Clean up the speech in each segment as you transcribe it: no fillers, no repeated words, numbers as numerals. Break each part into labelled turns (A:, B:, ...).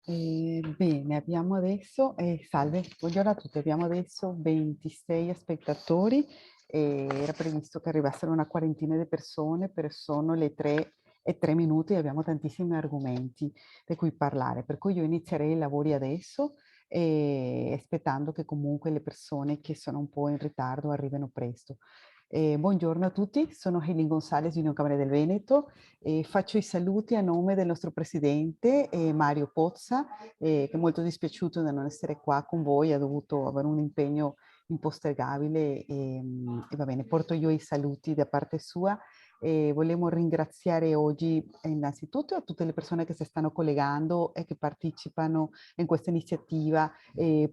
A: Bene, abbiamo adesso, salve, buongiorno a tutti, abbiamo adesso 26 spettatori, era previsto che arrivassero una quarantina di persone, però sono le 3:03 e abbiamo tantissimi argomenti di cui parlare, per cui io inizierei i lavori adesso, aspettando che comunque le persone che sono un po' in ritardo arrivino presto. Buongiorno a tutti, sono Helen Gonzalez di Unione Camere del Veneto e faccio i saluti a nome del nostro presidente Mario Pozza, che è molto dispiaciuto di non essere qua con voi, ha dovuto avere un impegno impostergabile e va bene, porto io i saluti da parte sua. E volevo ringraziare oggi innanzitutto a tutte le persone che si stanno collegando e che partecipano in questa iniziativa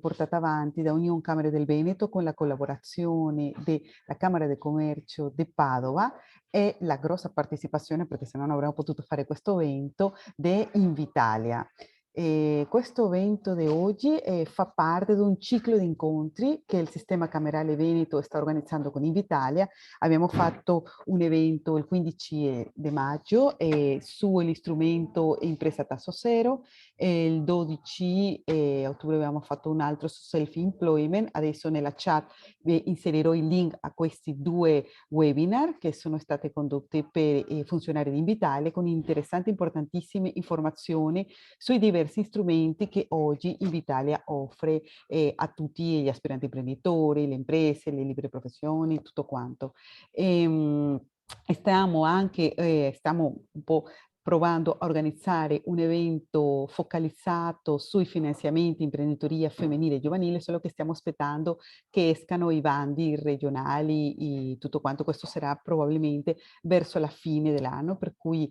A: portata avanti da Unione Camere del Veneto con la collaborazione della Camera di Commercio di Padova e la grossa partecipazione, perché se no non avremmo potuto fare questo evento, di Invitalia. Questo evento di oggi fa parte di un ciclo di incontri che il Sistema Camerale Veneto sta organizzando con Invitalia. Abbiamo fatto un evento il 15 di maggio sull'istrumento impresa a tasso zero, e il 12 ottobre abbiamo fatto un altro su self-employment. Adesso nella chat vi inserirò il link a questi due webinar che sono state condotte per funzionari di Invitalia con interessanti, importantissime informazioni sui diversi strumenti che oggi Invitalia offre a tutti gli aspiranti imprenditori, le imprese, le libere professioni, tutto quanto. Stiamo un po' provando a organizzare un evento focalizzato sui finanziamenti imprenditoria femminile e giovanile, solo che stiamo aspettando che escano i bandi regionali, tutto quanto. Questo sarà probabilmente verso la fine dell'anno, per cui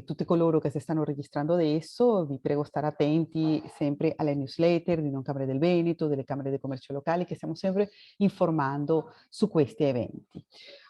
A: tutti coloro che si stanno registrando adesso, vi prego stare attenti sempre alle newsletter di Non Camere del Veneto, delle Camere di Commercio locali, che stiamo sempre informando su questi eventi.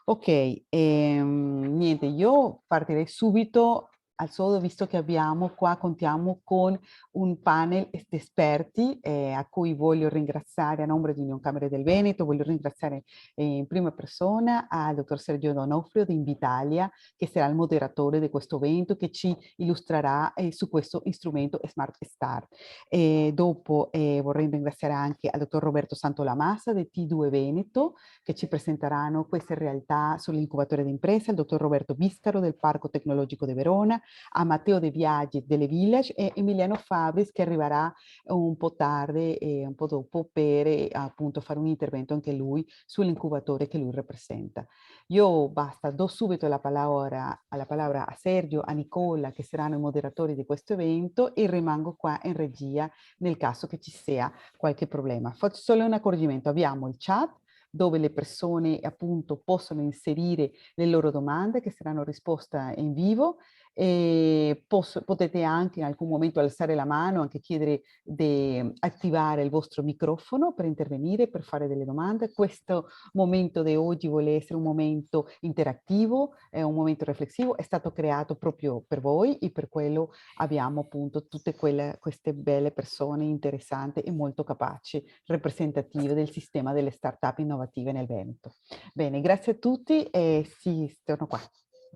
A: Ok, niente, io partirei subito al sodo, visto che contiamo con un panel di esperti a cui voglio ringraziare a nome di Unione Camere del Veneto, voglio ringraziare in prima persona al dottor Sergio Donofrio di Invitalia, che sarà il moderatore di questo evento, che ci illustrerà su questo strumento Smart Start. Dopo vorrei ringraziare anche al dottor Roberto Santolamassa del T2 Veneto, che ci presenteranno queste realtà sull'incubatore d'impresa, il dottor Roberto Biscaro del Parco Tecnologico di Verona, a Matteo De Viaggi delle Village e Emiliano Fabris che arriverà un po' tardi e un po' dopo per appunto fare un intervento anche lui sull'incubatore che lui rappresenta. Io do subito la parola a Sergio, a Nicola, che saranno i moderatori di questo evento, e rimango qua in regia nel caso che ci sia qualche problema. Faccio solo un accorgimento, abbiamo il chat dove le persone appunto possono inserire le loro domande che saranno risposte in vivo, e potete anche in alcun momento alzare la mano, anche chiedere di attivare il vostro microfono per intervenire, per fare delle domande. Questo momento di oggi vuole essere un momento interattivo, è un momento riflessivo, è stato creato proprio per voi e per quello abbiamo appunto tutte queste belle persone interessanti e molto capaci, rappresentative del sistema delle start-up innovative nel Veneto. Bene, grazie a tutti e sì, torno qua.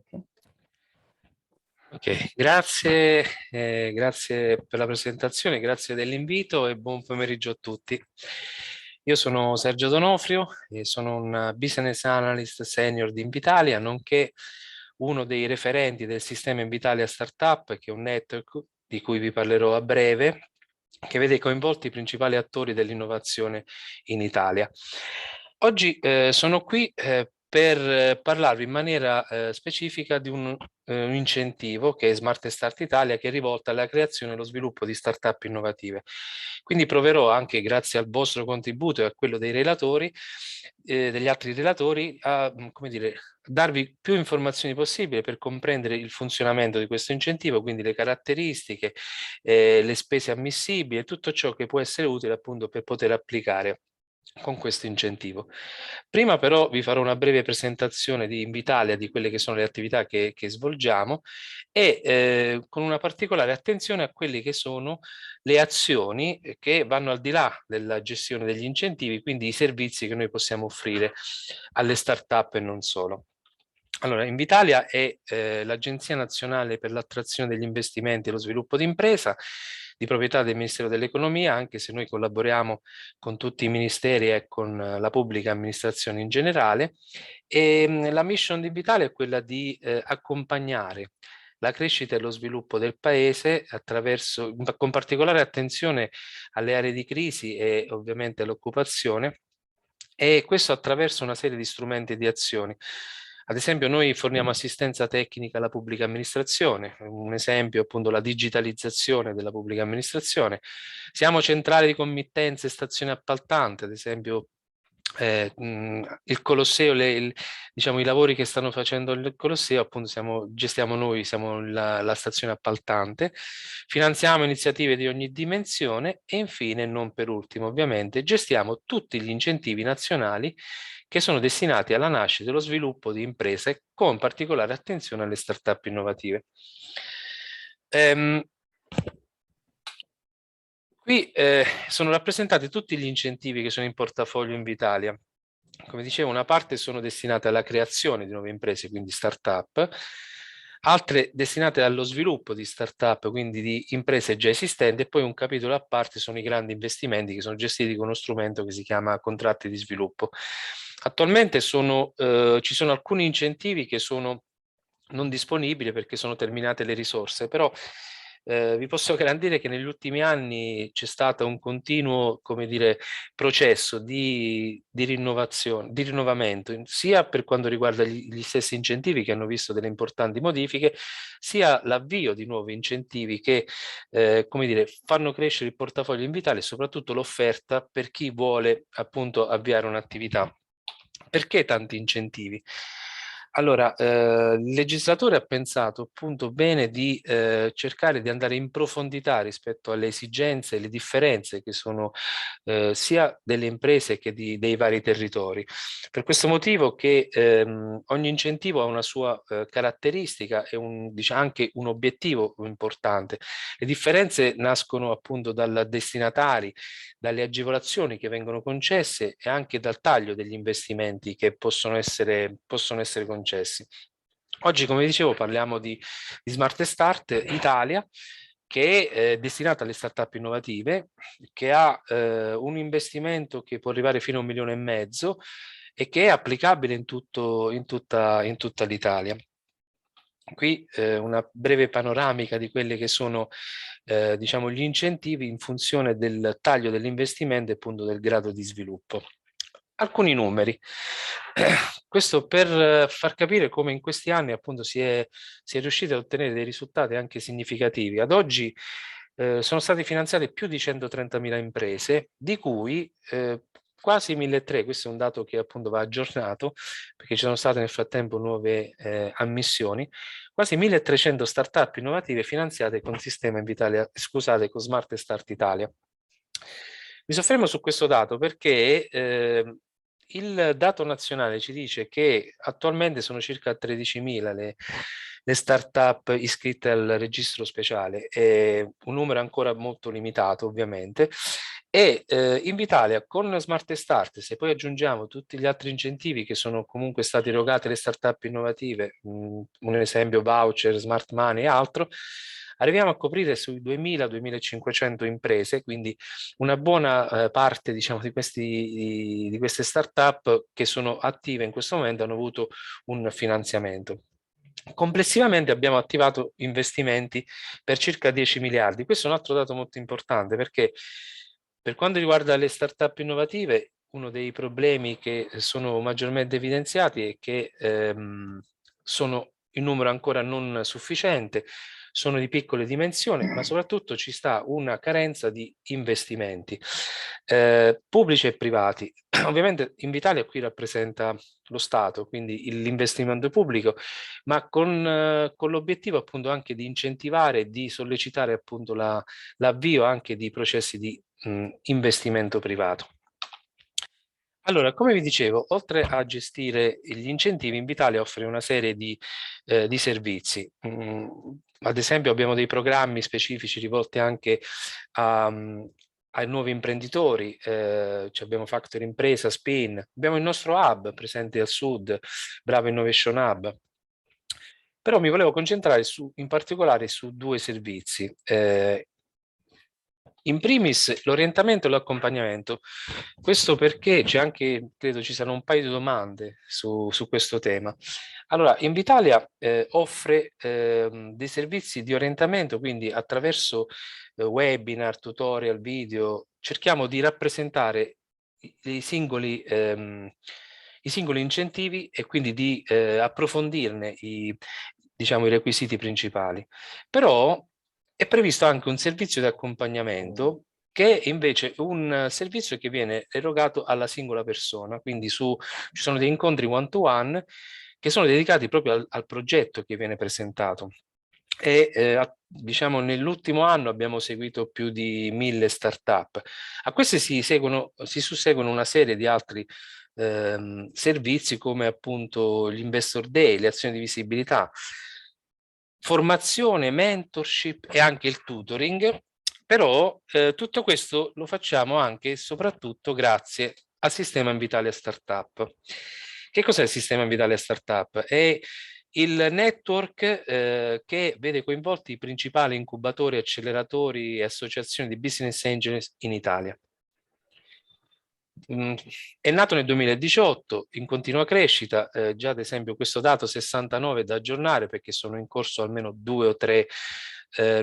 A: Okay.
B: Ok, grazie, grazie per la presentazione, grazie dell'invito e buon pomeriggio a tutti. Io sono Sergio Donofrio e sono un business analyst senior di Invitalia, nonché uno dei referenti del sistema Invitalia Startup, che è un network di cui vi parlerò a breve, che vede coinvolti i principali attori dell'innovazione in Italia. Oggi sono qui per parlarvi in maniera specifica di un incentivo che è Smart Start Italia, che è rivolta alla creazione e allo sviluppo di start-up innovative. Quindi proverò anche grazie al vostro contributo e a quello dei relatori, degli altri relatori, a, come dire, darvi più informazioni possibili per comprendere il funzionamento di questo incentivo, quindi le caratteristiche, le spese ammissibili e tutto ciò che può essere utile appunto per poter applicare con questo incentivo. Prima però vi farò una breve presentazione di Invitalia, di quelle che sono le attività che svolgiamo e con una particolare attenzione a quelle che sono le azioni che vanno al di là della gestione degli incentivi, quindi i servizi che noi possiamo offrire alle start-up e non solo. Allora, Invitalia è l'Agenzia Nazionale per l'attrazione degli investimenti e lo sviluppo d'impresa, di proprietà del Ministero dell'Economia, anche se noi collaboriamo con tutti i ministeri e con la pubblica amministrazione in generale. E la mission di Invitalia è quella di accompagnare la crescita e lo sviluppo del paese attraverso, con particolare attenzione alle aree di crisi e ovviamente all'occupazione, e questo attraverso una serie di strumenti e di azioni. Ad esempio, noi forniamo assistenza tecnica alla pubblica amministrazione, un esempio è appunto la digitalizzazione della pubblica amministrazione. Siamo centrale di committenze e stazione appaltante, ad esempio il Colosseo, diciamo, i lavori che stanno facendo il Colosseo, appunto gestiamo noi, siamo la stazione appaltante, finanziamo iniziative di ogni dimensione e infine, non per ultimo ovviamente, gestiamo tutti gli incentivi nazionali che sono destinati alla nascita e allo sviluppo di imprese con particolare attenzione alle start-up innovative. Qui sono rappresentati tutti gli incentivi che sono in portafoglio Invitalia. Come dicevo, una parte sono destinate alla creazione di nuove imprese, quindi start-up, altre destinate allo sviluppo di start-up, quindi di imprese già esistenti, e poi un capitolo a parte sono i grandi investimenti che sono gestiti con uno strumento che si chiama contratti di sviluppo. Attualmente ci sono alcuni incentivi che sono non disponibili perché sono terminate le risorse, però vi posso garantire che negli ultimi anni c'è stato un continuo, come dire, processo di rinnovazione, di rinnovamento, sia per quanto riguarda gli stessi incentivi che hanno visto delle importanti modifiche, sia l'avvio di nuovi incentivi che, come dire, fanno crescere il portafoglio Invitalia e soprattutto l'offerta per chi vuole appunto avviare un'attività. Perché tanti incentivi? Allora, il legislatore ha pensato appunto bene di cercare di andare in profondità rispetto alle esigenze e le differenze che sono sia delle imprese che dei vari territori. Per questo motivo che ogni incentivo ha una sua caratteristica e diciamo, anche un obiettivo importante. Le differenze nascono appunto dal destinatari, dalle agevolazioni che vengono concesse e anche dal taglio degli investimenti che possono essere concessi. Oggi, come dicevo, parliamo di Smart Start Italia, che è destinata alle start-up innovative, che ha un investimento che può arrivare fino a 1,5 milioni e che è applicabile in tutta l'Italia. Qui una breve panoramica di quelli che sono diciamo, gli incentivi in funzione del taglio dell'investimento e appunto del grado di sviluppo. Alcuni numeri. Questo per far capire come in questi anni appunto si è riusciti a ottenere dei risultati anche significativi. Ad oggi sono state finanziate più di 130.000 imprese, di cui quasi 1.300, questo è un dato che appunto va aggiornato perché ci sono state nel frattempo nuove ammissioni, quasi 1.300 start-up innovative finanziate con sistema Invitalia, scusate, con Smart Start Italia. Mi soffermo su questo dato perché il dato nazionale ci dice che attualmente sono circa 13.000 le start-up iscritte al registro speciale, un numero ancora molto limitato ovviamente, e Invitalia con Smart Start, se poi aggiungiamo tutti gli altri incentivi che sono comunque stati erogati alle start-up innovative, un esempio voucher, smart money e altro, arriviamo a coprire sui 2.000-2.500 imprese, quindi una buona parte, diciamo, di queste start-up che sono attive in questo momento hanno avuto un finanziamento. Complessivamente abbiamo attivato investimenti per circa 10 miliardi. Questo è un altro dato molto importante perché per quanto riguarda le start-up innovative, uno dei problemi che sono maggiormente evidenziati è che sono in numero ancora non sufficiente, sono di piccole dimensioni, ma soprattutto ci sta una carenza di investimenti pubblici e privati. Ovviamente Invitalia qui rappresenta lo Stato, quindi l'investimento pubblico, ma con l'obiettivo appunto anche di incentivare e di sollecitare appunto l'avvio anche di processi di investimento privato. Allora, come vi dicevo, oltre a gestire gli incentivi, Invitalia offre una serie di servizi. Ad esempio abbiamo dei programmi specifici rivolti anche ai nuovi imprenditori, abbiamo Factor Impresa, Spin, abbiamo il nostro hub presente al sud, Bravo Innovation Hub. Però mi volevo concentrare in particolare su due servizi. In primis l'orientamento e l'accompagnamento. Questo perché c'è anche, credo ci siano un paio di domande su questo tema. Allora, Invitalia offre dei servizi di orientamento, quindi attraverso webinar, tutorial, video, cerchiamo di rappresentare i singoli incentivi e quindi di approfondirne diciamo, i requisiti principali. Però è previsto anche un servizio di accompagnamento che è invece un servizio che viene erogato alla singola persona, quindi ci sono dei incontri one-to-one che sono dedicati proprio al progetto che viene presentato. E diciamo nell'ultimo anno abbiamo seguito più di 1000 start-up. A queste si susseguono una serie di altri servizi come appunto gli Investor Day, le azioni di visibilità, formazione, mentorship e anche il tutoring. Però tutto questo lo facciamo anche e soprattutto grazie al sistema Invitalia Startup. Che cos'è il sistema Invitalia Startup? È il network che vede coinvolti i principali incubatori, acceleratori e associazioni di business angels in Italia. È nato nel 2018, in continua crescita, già ad esempio questo dato 69 da aggiornare perché sono in corso almeno 2 o 3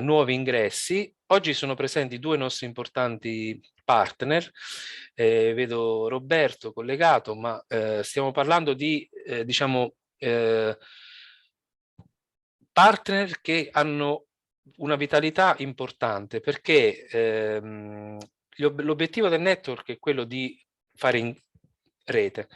B: nuovi ingressi. Oggi sono presenti 2 nostri importanti partner, vedo Roberto collegato, ma stiamo parlando di diciamo partner che hanno una vitalità importante perché l'obiettivo del network è quello di fare in rete.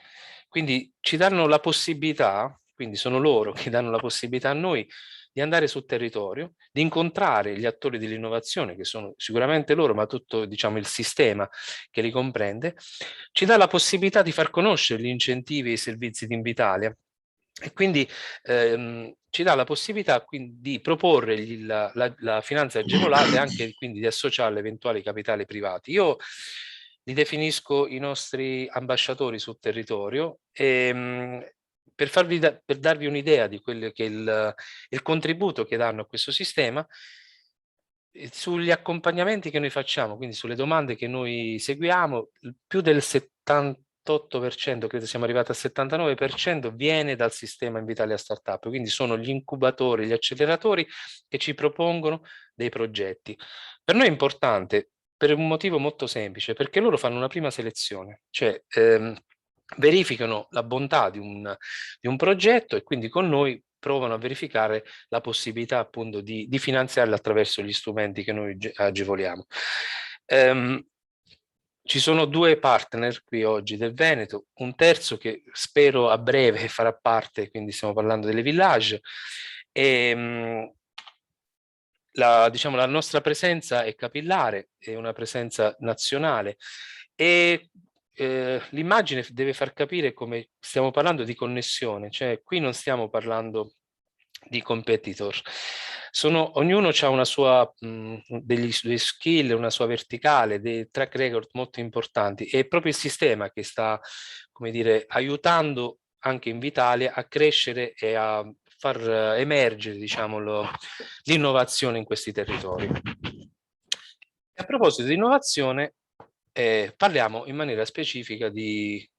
B: Quindi ci danno la possibilità, quindi sono loro che danno la possibilità a noi di andare sul territorio, di incontrare gli attori dell'innovazione, che sono sicuramente loro, ma tutto diciamo il sistema che li comprende, ci dà la possibilità di far conoscere gli incentivi e i servizi di Invitalia. E quindi ci dà la possibilità quindi di proporre la finanza agevolata e anche quindi di associarle eventuali capitali privati. Io li definisco i nostri ambasciatori sul territorio e, per darvi un'idea di quello che è il contributo che danno a questo sistema, sugli accompagnamenti che noi facciamo, quindi sulle domande che noi seguiamo, più del 78%, credo siamo arrivati al 79%, viene dal sistema Invitalia Startup, quindi sono gli incubatori, gli acceleratori che ci propongono dei progetti. Per noi è importante per un motivo molto semplice, perché loro fanno una prima selezione, cioè verificano la bontà di un progetto e quindi con noi provano a verificare la possibilità appunto di finanziarla attraverso gli strumenti che noi agevoliamo. Ci sono 2 partner qui oggi del Veneto, un terzo che spero a breve farà parte, quindi stiamo parlando delle Village, e diciamo, la nostra presenza è capillare, è una presenza nazionale e l'immagine deve far capire come stiamo parlando di connessione, cioè qui non stiamo parlando di competitor. Ognuno ha una sua, degli skill, una sua verticale, dei track record molto importanti. È proprio il sistema che sta, come dire, aiutando anche Invitalia a crescere e a far emergere, diciamo, l'innovazione in questi territori. E a proposito di innovazione, parliamo in maniera specifica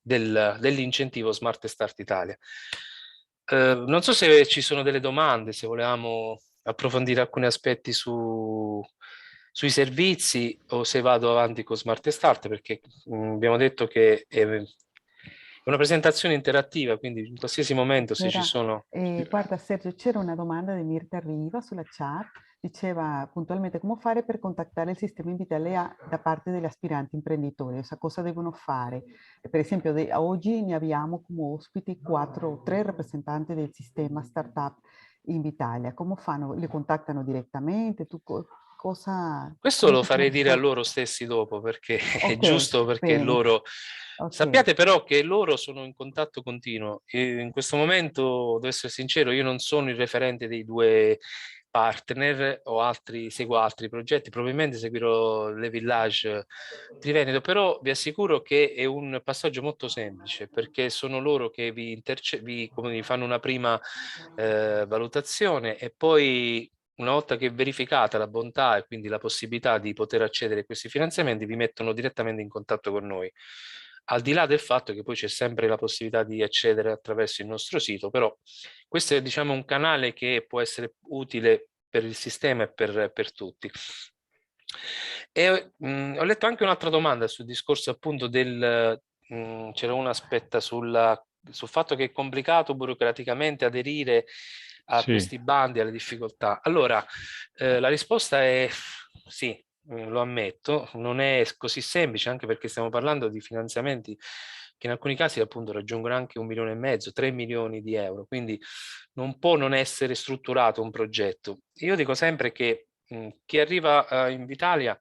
B: dell'incentivo Smart Start Italia. Non so se ci sono delle domande, se volevamo approfondire alcuni aspetti sui servizi o se vado avanti con Smart Start, perché abbiamo detto che è una presentazione interattiva, quindi in qualsiasi momento se ci sono...
A: Guarda Sergio, c'era una domanda di Mirta Riva sulla chat, diceva puntualmente come fare per contattare il sistema Invitalia da parte degli aspiranti imprenditori, cioè cosa devono fare. Per esempio oggi ne abbiamo come ospiti 4 o 3 rappresentanti del sistema Startup Invitalia, come fanno? Li contattano direttamente? Tu cosa...
B: Questo lo farei dire a loro stessi dopo, perché è giusto, perché
A: bene.
B: loro...
A: Okay.
B: Sappiate però che loro sono in contatto continuo. In questo momento, devo essere sincero, io non sono il referente partner o seguo altri progetti, probabilmente seguirò le Village di Veneto, però vi assicuro che è un passaggio molto semplice, perché sono loro che vi fanno una prima valutazione e poi una volta che è verificata la bontà e quindi la possibilità di poter accedere a questi finanziamenti, vi mettono direttamente in contatto con noi. Al di là del fatto che poi c'è sempre la possibilità di accedere attraverso il nostro sito, però questo è, diciamo, un canale che può essere utile per il sistema e per tutti. E ho letto anche un'altra domanda sul discorso appunto c'era una aspetta sul fatto che è complicato burocraticamente aderire a
C: Sì,
B: questi bandi, alle difficoltà. Allora, la risposta è sì, lo ammetto, non è così semplice, anche perché stiamo parlando di finanziamenti che in alcuni casi appunto raggiungono anche 1,5 milioni, 3 milioni di euro, quindi non può non essere strutturato un progetto. Io dico sempre che chi arriva in Italia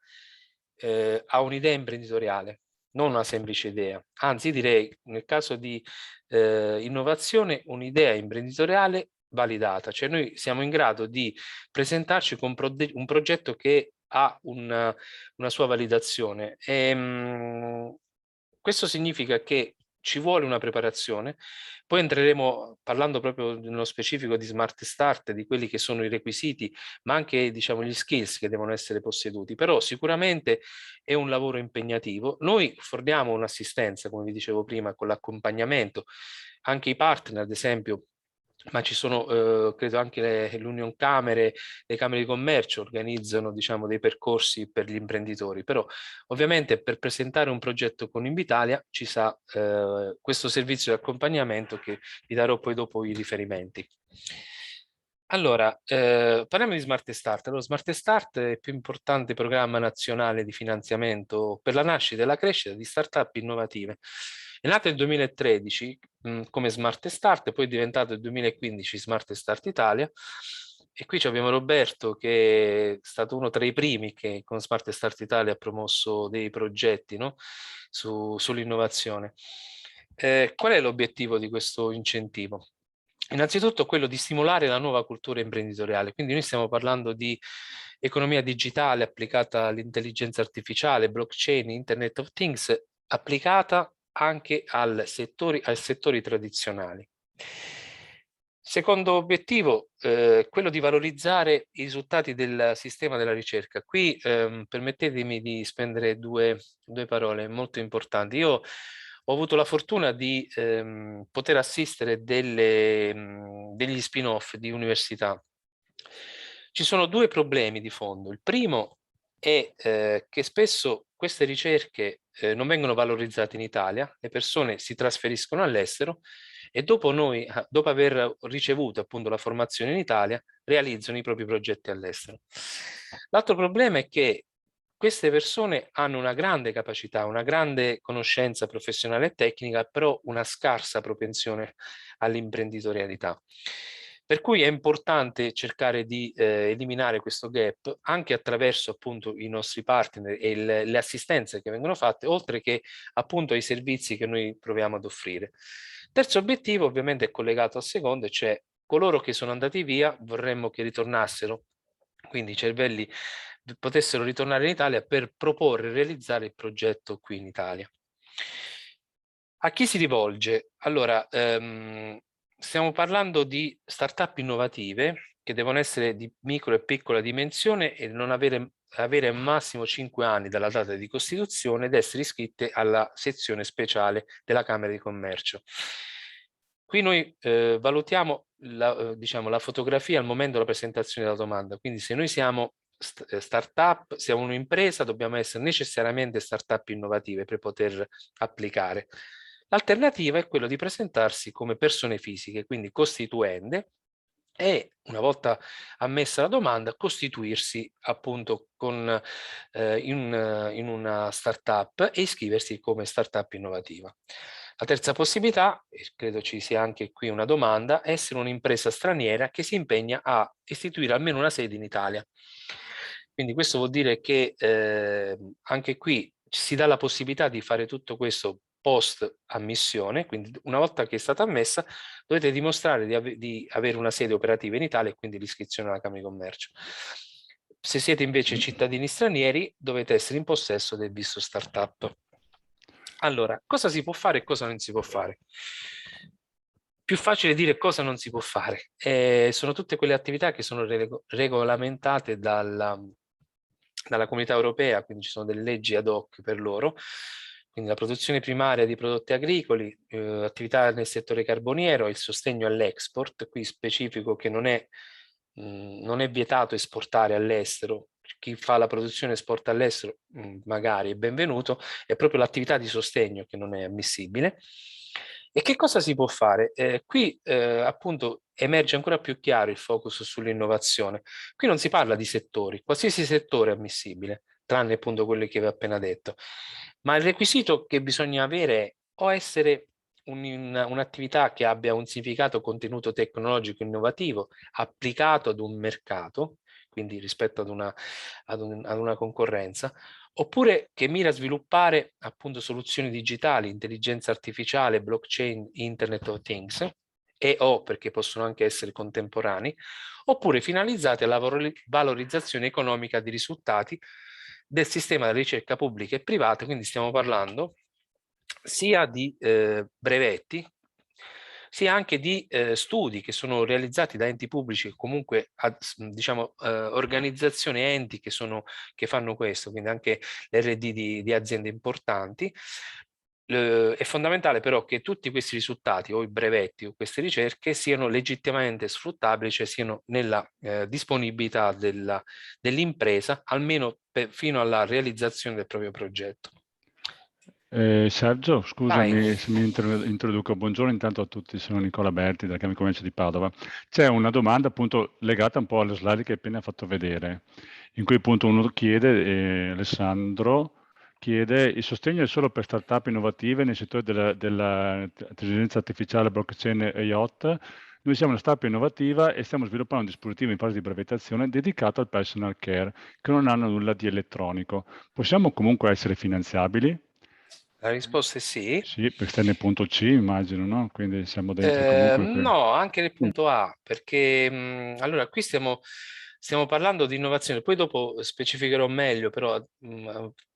B: ha un'idea imprenditoriale, non una semplice idea. Anzi, direi, nel caso di innovazione, un'idea imprenditoriale validata, cioè noi siamo in grado di presentarci con un progetto che ha una sua validazione. Questo significa che ci vuole una preparazione, poi entreremo parlando proprio nello specifico di Smart Start, di quelli che sono i requisiti, ma anche, diciamo, gli skills che devono essere posseduti, però sicuramente è un lavoro impegnativo. Noi forniamo un'assistenza, come vi dicevo prima, con l'accompagnamento, anche i partner, ad esempio, ma ci sono, credo anche l'Union Camere, le Camere di Commercio organizzano, diciamo, dei percorsi per gli imprenditori, però ovviamente per presentare un progetto con Invitalia ci sa questo servizio di accompagnamento che vi darò poi dopo i riferimenti. Allora, parliamo di Smart Start. Allora, Smart Start è il più importante programma nazionale di finanziamento per la nascita e la crescita di start-up innovative. È nato nel 2013 come Smart Start, poi è diventato nel 2015 Smart Start Italia. E qui abbiamo Roberto, che è stato uno tra i primi che con Smart Start Italia ha promosso dei progetti, no? Sull'innovazione. Qual è l'obiettivo di questo incentivo? Innanzitutto quello di stimolare la nuova cultura imprenditoriale, quindi noi stiamo parlando di economia digitale applicata all'intelligenza artificiale, blockchain, Internet of Things, applicata anche ai settori tradizionali. Secondo obiettivo, quello di valorizzare i risultati del sistema della ricerca. Qui permettetemi di spendere due parole molto importanti. Io ho avuto la fortuna di poter assistere degli spin-off di università. Ci sono due problemi di fondo. Il primo è che spesso queste ricerche non vengono valorizzate in Italia, le persone si trasferiscono all'estero e dopo aver ricevuto appunto la formazione in Italia, realizzano i propri progetti all'estero. L'altro problema è che queste persone hanno una grande capacità, una grande conoscenza professionale e tecnica, però una scarsa propensione all'imprenditorialità. Per cui è importante cercare di eliminare questo gap anche attraverso appunto i nostri partner e le assistenze che vengono fatte, oltre che appunto ai servizi che noi proviamo ad offrire. Terzo obiettivo ovviamente è collegato al secondo, cioè coloro che sono andati via vorremmo che ritornassero, quindi i cervelli potessero ritornare in Italia per proporre e realizzare il progetto qui in Italia. A chi si rivolge? Allora, stiamo parlando di start-up innovative che devono essere di micro e piccola dimensione e non avere massimo 5 anni dalla data di costituzione ed essere iscritte alla sezione speciale della Camera di Commercio. Qui noi valutiamo diciamo, la fotografia al momento della presentazione della domanda, quindi se noi siamo start-up, siamo un'impresa, dobbiamo essere necessariamente start-up innovative per poter applicare. L'alternativa è quella di presentarsi come persone fisiche, quindi costituende, e una volta ammessa la domanda costituirsi appunto in una startup e iscriversi come startup innovativa. La terza possibilità, e credo ci sia anche qui una domanda, è essere un'impresa straniera che si impegna a istituire almeno una sede in Italia. Quindi questo vuol dire che anche qui si dà la possibilità di fare tutto questo post ammissione, quindi una volta che è stata ammessa dovete dimostrare di avere una sede operativa in Italia e quindi l'iscrizione alla Camera di Commercio. Se siete invece cittadini stranieri dovete essere in possesso del visto startup. Allora, cosa si può fare e cosa non si può fare? Più facile dire cosa non si può fare. Sono tutte quelle attività che sono regolamentate dalla Comunità Europea, quindi ci sono delle leggi ad hoc per loro, quindi la produzione primaria di prodotti agricoli, attività nel settore carboniero, il sostegno all'export, qui specifico che non è vietato esportare all'estero, chi fa la produzione esporta all'estero magari è benvenuto, è proprio l'attività di sostegno che non è ammissibile. E che cosa si può fare? Qui appunto emerge ancora più chiaro il focus sull'innovazione. Qui non si parla di settori, qualsiasi settore è ammissibile, tranne appunto quelli che vi ho appena detto. Ma il requisito che bisogna avere è o essere un'attività che abbia un significato contenuto tecnologico innovativo applicato ad un mercato, quindi rispetto ad una concorrenza, oppure che mira a sviluppare appunto soluzioni digitali, intelligenza artificiale, blockchain, Internet of Things, e o perché possono anche essere contemporanei, oppure finalizzate alla valorizzazione economica di risultati del sistema di ricerca pubblica e privata, quindi stiamo parlando sia di brevetti, sia anche di studi che sono realizzati da enti pubblici, comunque diciamo organizzazioni e enti che fanno questo, quindi anche l'R&D di aziende importanti. È fondamentale però che tutti questi risultati o i brevetti o queste ricerche siano legittimamente sfruttabili, cioè siano nella disponibilità dell'impresa, almeno fino alla realizzazione del proprio progetto.
C: Sergio,
B: Vai.
C: scusami se mi introduco. Buongiorno intanto a tutti, sono Nicola Berti dalla Camera di Commercio di Padova. C'è una domanda appunto legata un po' alle slide che hai appena fatto vedere, in cui appunto uno chiede, Alessandro chiede, il sostegno è solo per start-up innovative nei settori dell'intelligenza artificiale, blockchain e IoT. Noi siamo una startup innovativa e stiamo sviluppando un dispositivo in fase di brevettazione dedicato al personal care, che non hanno nulla di elettronico. Possiamo comunque essere finanziabili?
B: La risposta è sì.
C: Sì, perché stai nel punto C, immagino, no? Quindi siamo dentro comunque.
B: No, anche nel
C: Mm.
B: punto A, perché allora qui stiamo parlando di innovazione, poi dopo specificherò meglio, però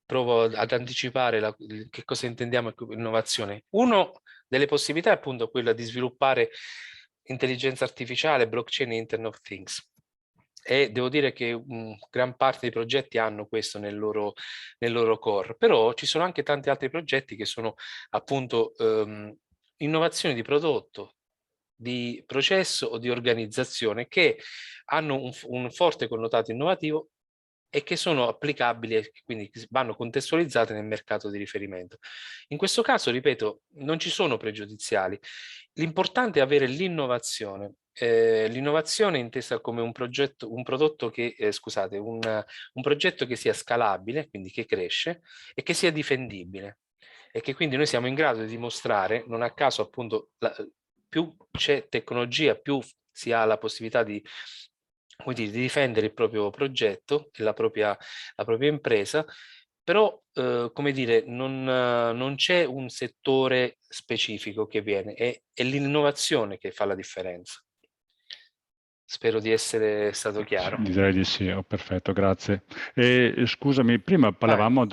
B: provo ad anticipare che cosa intendiamo per innovazione. Una delle possibilità è appunto quella di sviluppare intelligenza artificiale, blockchain e Internet of Things. E devo dire che gran parte dei progetti hanno questo nel loro core, però ci sono anche tanti altri progetti che sono appunto innovazioni di prodotto, di processo o di organizzazione che hanno un forte connotato innovativo e che sono applicabili e quindi vanno contestualizzate nel mercato di riferimento. In questo caso, ripeto, non ci sono pregiudiziali. L'importante è avere l'innovazione. L'innovazione è intesa come un progetto, un prodotto che, scusate, un progetto che sia scalabile, quindi che cresce e che sia difendibile e che quindi noi siamo in grado di dimostrare, non a caso appunto più c'è tecnologia, più si ha la possibilità di, come dire, di difendere il proprio progetto e la propria impresa, però come dire, non c'è un settore specifico che viene, è l'innovazione che fa la differenza. Spero di essere stato chiaro.
C: Direi di sì, oh, perfetto, grazie. E scusami, prima
B: Vai.
C: parlavamo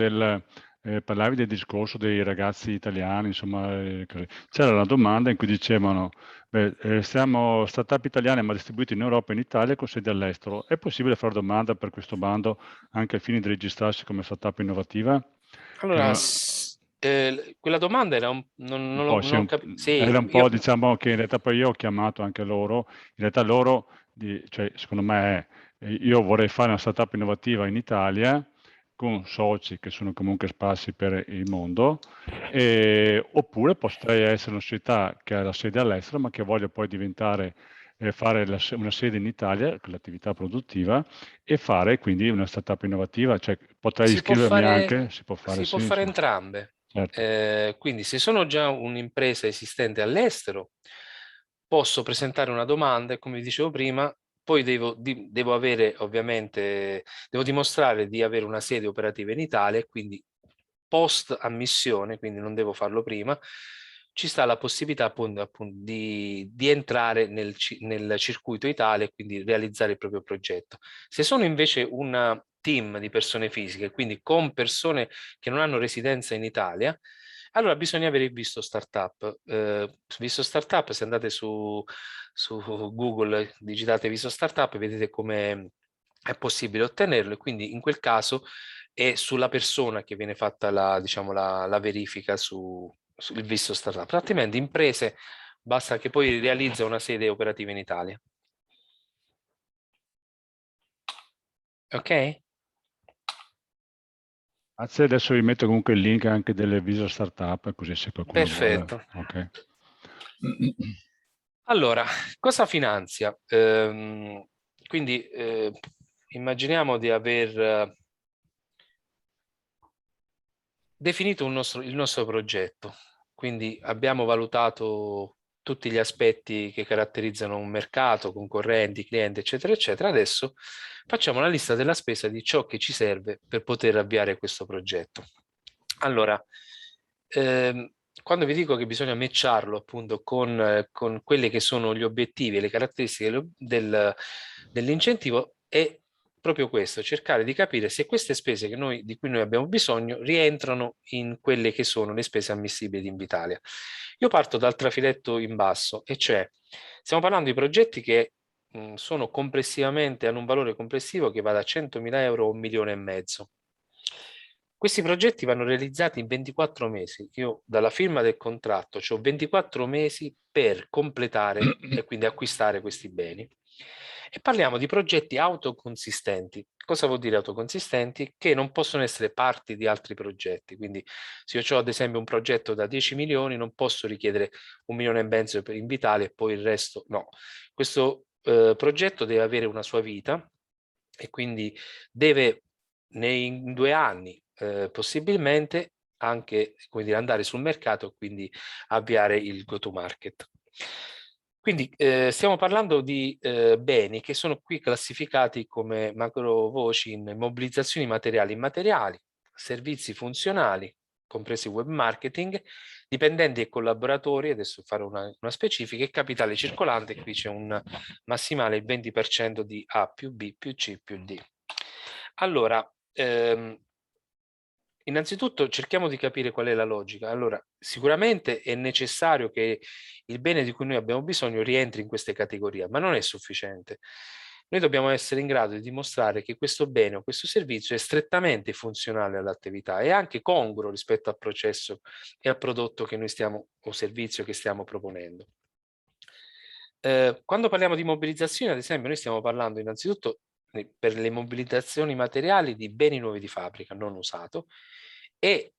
C: parlavi del discorso dei ragazzi italiani, insomma, così. C'era una domanda in cui dicevano, beh, siamo startup italiane ma distribuiti in Europa e in Italia con sede all'estero. È possibile fare domanda per questo bando anche al fine di registrarsi come startup innovativa? Che
B: Allora, quella domanda era
C: un po', sì,
B: non ho capito. Sì,
C: era un po',
B: io
C: diciamo che in realtà poi io ho chiamato anche loro, in realtà loro, cioè, secondo me è, io vorrei fare una startup innovativa in Italia con soci che sono comunque sparsi per il mondo, oppure potrei essere una società che ha la sede all'estero ma che voglia poi diventare, fare una sede in Italia con l'attività produttiva e fare quindi una startup innovativa, cioè potrei iscrivermi anche, si può fare
B: si può
C: sì,
B: fare
C: insomma,
B: entrambe.
C: certo.
B: Quindi se sono già un'impresa esistente all'estero, posso presentare una domanda e come vi dicevo prima, poi devo avere ovviamente, devo dimostrare di avere una sede operativa in Italia e quindi post ammissione, quindi non devo farlo prima, ci sta la possibilità appunto di entrare nel circuito Italia e quindi realizzare il proprio progetto. Se sono invece un team di persone fisiche, quindi con persone che non hanno residenza in Italia, allora bisogna avere il visto startup. Visto startup, se andate su Google, digitate visto startup, vedete come è possibile ottenerlo, e quindi in quel caso è sulla persona che viene fatta la verifica sul visto startup. Altrimenti imprese basta che poi realizza una sede operativa in Italia. Ok?
C: Grazie, adesso vi metto comunque il link anche delle Visa Startup, così se qualcuno
B: Perfetto.
C: vuole. Okay.
B: Allora, cosa finanzia? Quindi immaginiamo di aver definito il nostro progetto, quindi abbiamo valutato tutti gli aspetti che caratterizzano un mercato, concorrenti, clienti, eccetera, eccetera. Adesso facciamo la lista della spesa di ciò che ci serve per poter avviare questo progetto. Allora, quando vi dico che bisogna matcharlo appunto con quelli che sono gli obiettivi e le caratteristiche dell'incentivo, è proprio questo: cercare di capire se queste spese di cui noi abbiamo bisogno rientrano in quelle che sono le spese ammissibili di Invitalia. Io parto dal trafiletto in basso, e cioè stiamo parlando di progetti che sono complessivamente, hanno un valore complessivo che va da 100.000 euro a 1,5 milioni. Questi progetti vanno realizzati in 24 mesi. Io dalla firma del contratto ho 24 mesi per completare e quindi acquistare questi beni. E parliamo di progetti autoconsistenti. Cosa vuol dire autoconsistenti? Che non possono essere parti di altri progetti. Quindi se io ho ad esempio un progetto da 10 milioni, non posso richiedere 1,5 milioni per Invitalia e poi il resto no. Questo progetto deve avere una sua vita e quindi deve in 2 anni possibilmente anche, come dire, andare sul mercato e quindi avviare il go to market. Quindi stiamo parlando di beni che sono qui classificati come macro voci in mobilizzazioni materiali e immateriali, servizi funzionali, compresi web marketing, dipendenti e collaboratori, adesso farò una specifica, e capitale circolante. Qui c'è un massimale il 20% di A più B più C più D. Allora, innanzitutto cerchiamo di capire qual è la logica. Allora, sicuramente è necessario che il bene di cui noi abbiamo bisogno rientri in queste categorie, ma non è sufficiente. Noi dobbiamo essere in grado di dimostrare che questo bene o questo servizio è strettamente funzionale all'attività e anche congruo rispetto al processo e al prodotto che noi stiamo, o servizio che stiamo proponendo. Quando parliamo di mobilizzazione, ad esempio, noi stiamo parlando innanzitutto per le mobilitazioni materiali di beni nuovi di fabbrica, non usato, e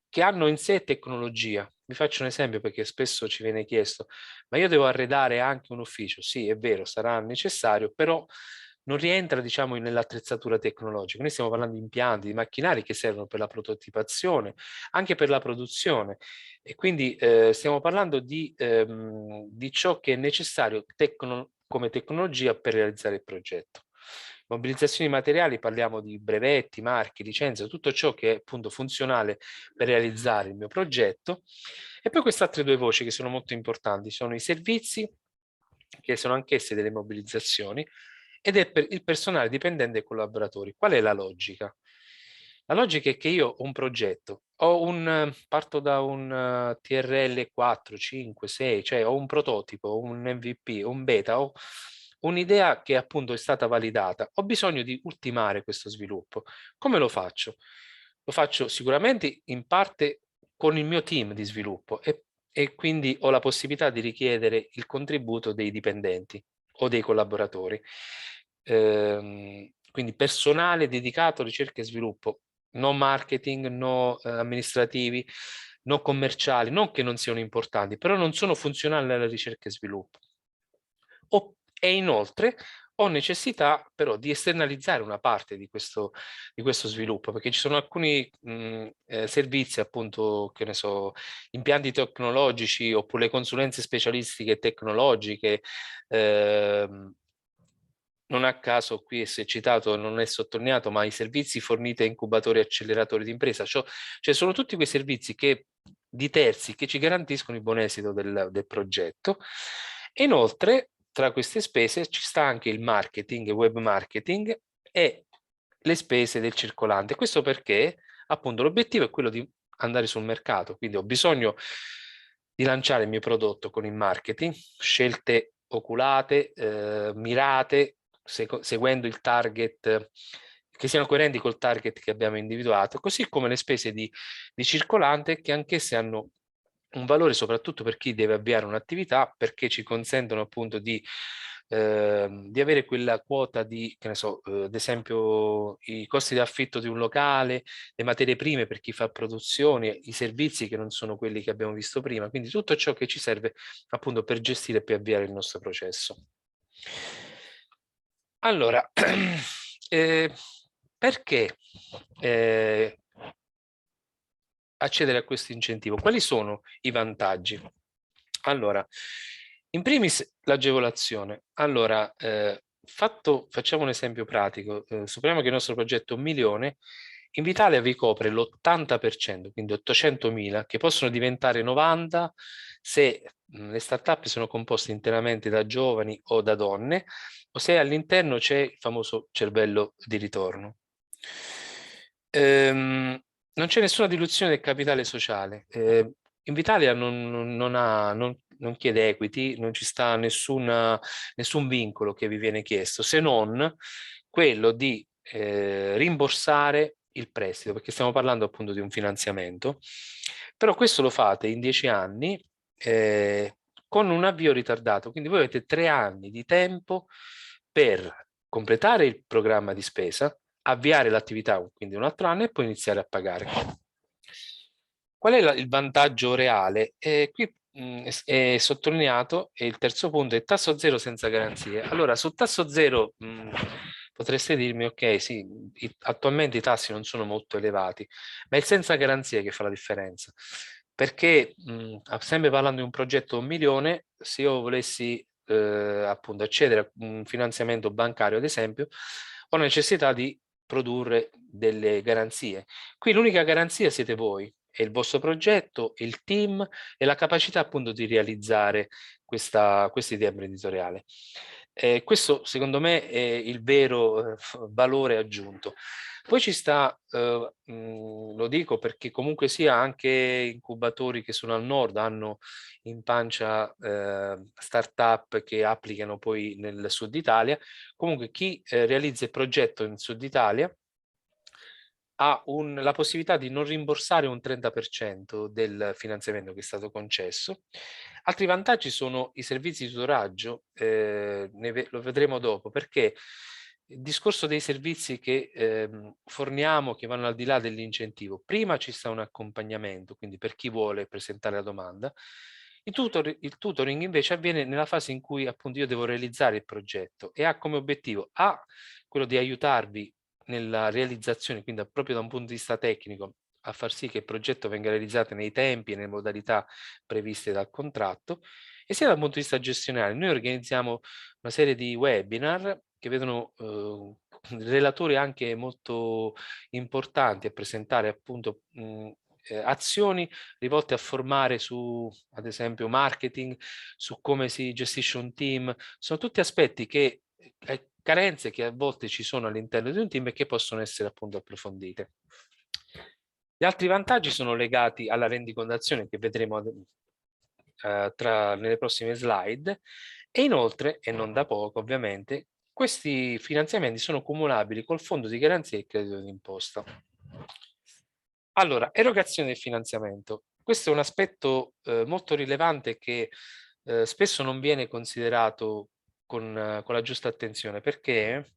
B: che hanno in sé tecnologia. Vi faccio un esempio perché spesso ci viene chiesto: ma io devo arredare anche un ufficio? Sì, è vero, sarà necessario, però non rientra, diciamo, nell'attrezzatura tecnologica. Noi stiamo parlando di impianti, di macchinari che servono per la prototipazione, anche per la produzione, e quindi stiamo parlando di ciò che è necessario come tecnologia per realizzare il progetto. Mobilizzazioni materiali, parliamo di brevetti, marchi, licenze, tutto ciò che è appunto funzionale per realizzare il mio progetto. E poi queste altre due voci che sono molto importanti sono i servizi, che sono anch'essi delle mobilizzazioni, ed è per il personale dipendente e collaboratori. Qual è la logica? La logica è che io ho un progetto, parto da un TRL 4, 5, 6, cioè ho un prototipo, un MVP, un beta, ho un'idea che appunto è stata validata, ho bisogno di ultimare questo sviluppo. Come lo faccio? Lo faccio sicuramente in parte con il mio team di sviluppo e quindi ho la possibilità di richiedere il contributo dei dipendenti o dei collaboratori. Quindi personale dedicato a ricerca e sviluppo, non marketing, no amministrativi, no commerciali, non che non siano importanti, però non sono funzionali alla ricerca e sviluppo. E inoltre ho necessità però di esternalizzare una parte di questo sviluppo, perché ci sono alcuni servizi, appunto, che ne so, impianti tecnologici oppure consulenze specialistiche tecnologiche, non a caso qui è citato, non è sottolineato, ma i servizi forniti a incubatori e acceleratori di impresa, cioè sono tutti quei servizi di terzi che ci garantiscono il buon esito del progetto. E inoltre, tra queste spese ci sta anche il marketing, web marketing e le spese del circolante. Questo perché appunto l'obiettivo è quello di andare sul mercato, quindi ho bisogno di lanciare il mio prodotto con il marketing, scelte oculate, mirate, seguendo il target, che siano coerenti col target che abbiamo individuato, così come le spese di circolante, che anch'esse hanno un valore soprattutto per chi deve avviare un'attività, perché ci consentono appunto di avere quella quota di, che ne so, ad esempio i costi di affitto di un locale, le materie prime per chi fa produzioni, i servizi che non sono quelli che abbiamo visto prima, quindi tutto ciò che ci serve appunto per gestire e per avviare il nostro processo. Allora, perché accedere a questo incentivo? Quali sono i vantaggi? Allora, in primis l'agevolazione. Allora, facciamo un esempio pratico. Supponiamo che il nostro progetto è 1 milione, Invitalia vi copre l'80%, quindi 800.000, che possono diventare 90 se le start-up sono composte interamente da giovani o da donne, o se all'interno c'è il famoso cervello di ritorno. Non c'è nessuna diluzione del capitale sociale. Invitalia non chiede equity, non ci sta nessun vincolo che vi viene chiesto, se non quello di rimborsare il prestito, perché stiamo parlando appunto di un finanziamento. Però questo lo fate in 10 anni con un avvio ritardato, quindi voi avete 3 anni di tempo per completare il programma di spesa, avviare l'attività, quindi un altro anno, e poi iniziare a pagare. Qual è il vantaggio reale? Qui è sottolineato, e il terzo punto è tasso zero senza garanzie. Allora, sul tasso zero potreste dirmi, ok, sì, attualmente i tassi non sono molto elevati, ma è il senza garanzie che fa la differenza. Perché, sempre parlando di un progetto 1 milione, se io volessi appunto accedere a un finanziamento bancario, ad esempio, ho necessità di produrre delle garanzie. Qui l'unica garanzia siete voi, è il vostro progetto, il team e la capacità appunto di realizzare questa idea imprenditoriale. Questo secondo me è il vero valore aggiunto. Poi ci sta, lo dico perché comunque sia anche incubatori che sono al nord hanno in pancia start-up che applicano poi nel sud Italia. Comunque chi realizza il progetto in sud Italia ha la possibilità di non rimborsare un 30% del finanziamento che è stato concesso. Altri vantaggi sono i servizi di tutoraggio, lo vedremo dopo, perché il discorso dei servizi che forniamo, che vanno al di là dell'incentivo, prima ci sta un accompagnamento, quindi per chi vuole presentare la domanda. Il tutoring invece avviene nella fase in cui appunto io devo realizzare il progetto e ha come obiettivo quello di aiutarvi nella realizzazione, quindi proprio da un punto di vista tecnico, a far sì che il progetto venga realizzato nei tempi e nelle modalità previste dal contratto, e sia dal punto di vista gestionale. Noi organizziamo una serie di webinar che vedono relatori anche molto importanti a presentare appunto azioni rivolte a formare su, ad esempio, marketing, su come si gestisce un team. Sono tutti aspetti che carenze che a volte ci sono all'interno di un team e che possono essere appunto approfondite. Gli altri vantaggi sono legati alla rendicontazione che vedremo nelle prossime slide, e inoltre, e non da poco ovviamente, questi finanziamenti sono cumulabili col fondo di garanzia e il credito d'imposta. Allora, erogazione del finanziamento. Questo è un aspetto molto rilevante che spesso non viene considerato con la giusta attenzione, perché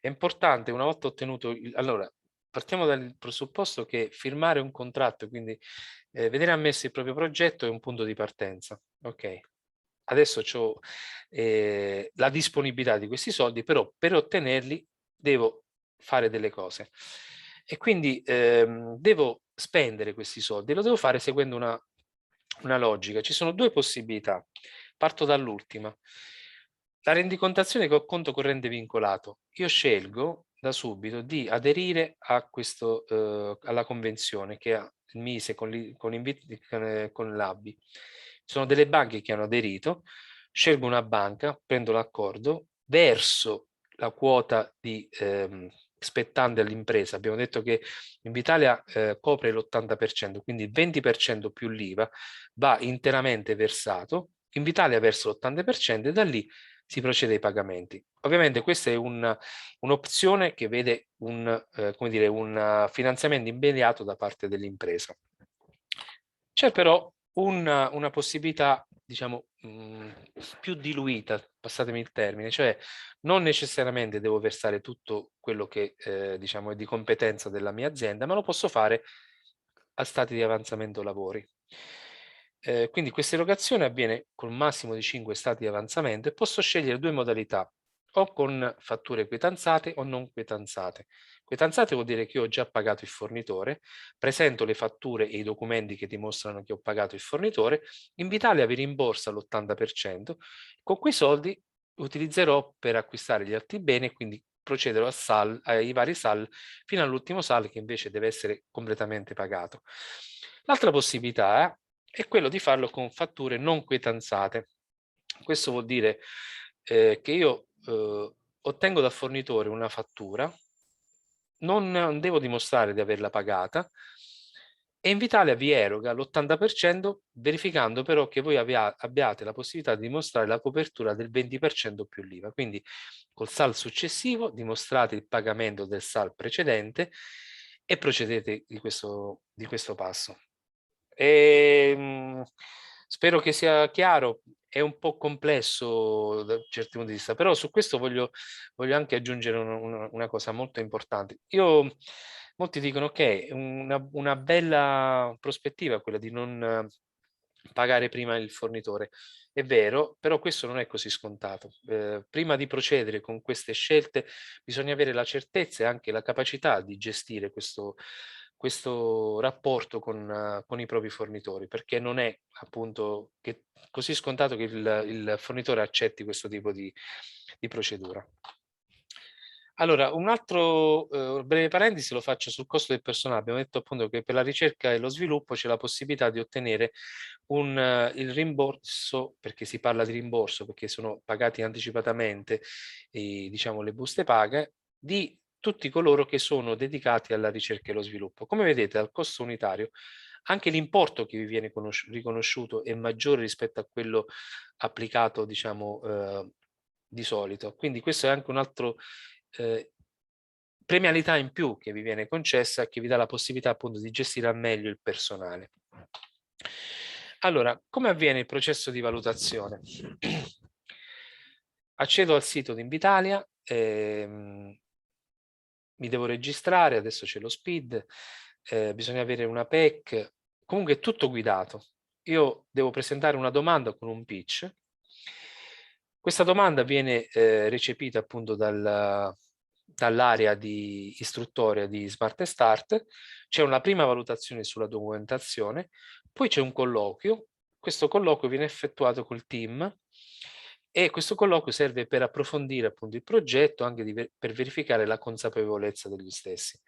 B: è importante, una volta ottenuto allora, partiamo dal presupposto che firmare un contratto, quindi vedere ammesso il proprio progetto, è un punto di partenza. Ok, adesso ho la disponibilità di questi soldi, però per ottenerli devo fare delle cose. E quindi devo spendere questi soldi, lo devo fare seguendo una logica. Ci sono due possibilità. Parto dall'ultima. La rendicontazione col conto corrente vincolato. Io scelgo da subito di aderire a questo, alla convenzione che ha il Mise con l'ABI. Ci sono delle banche che hanno aderito, scelgo una banca, prendo l'accordo, verso la quota di spettante all'impresa. Abbiamo detto che Invitalia copre l'80%, quindi il 20% più l'IVA va interamente versato. Invitalia verso l'80% e da lì si procede ai pagamenti. Ovviamente questa è un'opzione che vede come dire, un finanziamento immediato da parte dell'impresa. C'è però una possibilità, diciamo, più diluita, passatemi il termine, cioè non necessariamente devo versare tutto quello che diciamo è di competenza della mia azienda, ma lo posso fare a stati di avanzamento lavori. Quindi questa erogazione avviene col massimo di 5 stati di avanzamento e posso scegliere due modalità, o con fatture quietanzate o non quietanzate. Quietanzate vuol dire che io ho già pagato il fornitore, presento le fatture e i documenti che dimostrano che ho pagato il fornitore, Invitalia vi rimborsa l'80%, con quei soldi utilizzerò per acquistare gli altri beni e quindi procederò ai vari SAL fino all'ultimo SAL che invece deve essere completamente pagato. L'altra possibilità è quello di farlo con fatture non quietanzate. Questo vuol dire che io ottengo dal fornitore una fattura, non devo dimostrare di averla pagata e Invitalia vi eroga l'80% verificando però che voi abbiate la possibilità di dimostrare la copertura del 20% più l'IVA. Quindi col SAL successivo dimostrate il pagamento del SAL precedente e procedete di questo passo. Spero che sia chiaro, è un po' complesso da certi punti di vista, però su questo voglio anche aggiungere una cosa molto importante. Molti dicono che è una bella prospettiva quella di non pagare prima il fornitore. È vero, però questo non è così scontato. Prima di procedere con queste scelte bisogna avere la certezza e anche la capacità di gestire questo rapporto con i propri fornitori, perché non è appunto così scontato che il fornitore accetti questo tipo di procedura. Allora, un altro breve parentesi lo faccio sul costo del personale. Abbiamo detto appunto che per la ricerca e lo sviluppo c'è la possibilità di ottenere il rimborso, perché si parla di rimborso, perché sono pagati anticipatamente diciamo, le buste paga, di tutti coloro che sono dedicati alla ricerca e allo sviluppo. Come vedete, al costo unitario, anche l'importo che vi viene riconosciuto è maggiore rispetto a quello applicato, diciamo, di solito. Quindi questo è anche un altro premialità in più che vi viene concessa, che vi dà la possibilità appunto di gestire al meglio il personale. Allora, come avviene il processo di valutazione? Accedo al sito di Invitalia, mi devo registrare, adesso c'è lo SPID, bisogna avere una PEC, comunque è tutto guidato. Io devo presentare una domanda con un pitch. Questa domanda viene recepita appunto dall'area di istruttoria di Smart Start, c'è una prima valutazione sulla documentazione, poi c'è un colloquio, questo colloquio viene effettuato col team e questo colloquio serve per approfondire appunto il progetto, anche per verificare la consapevolezza degli stessi.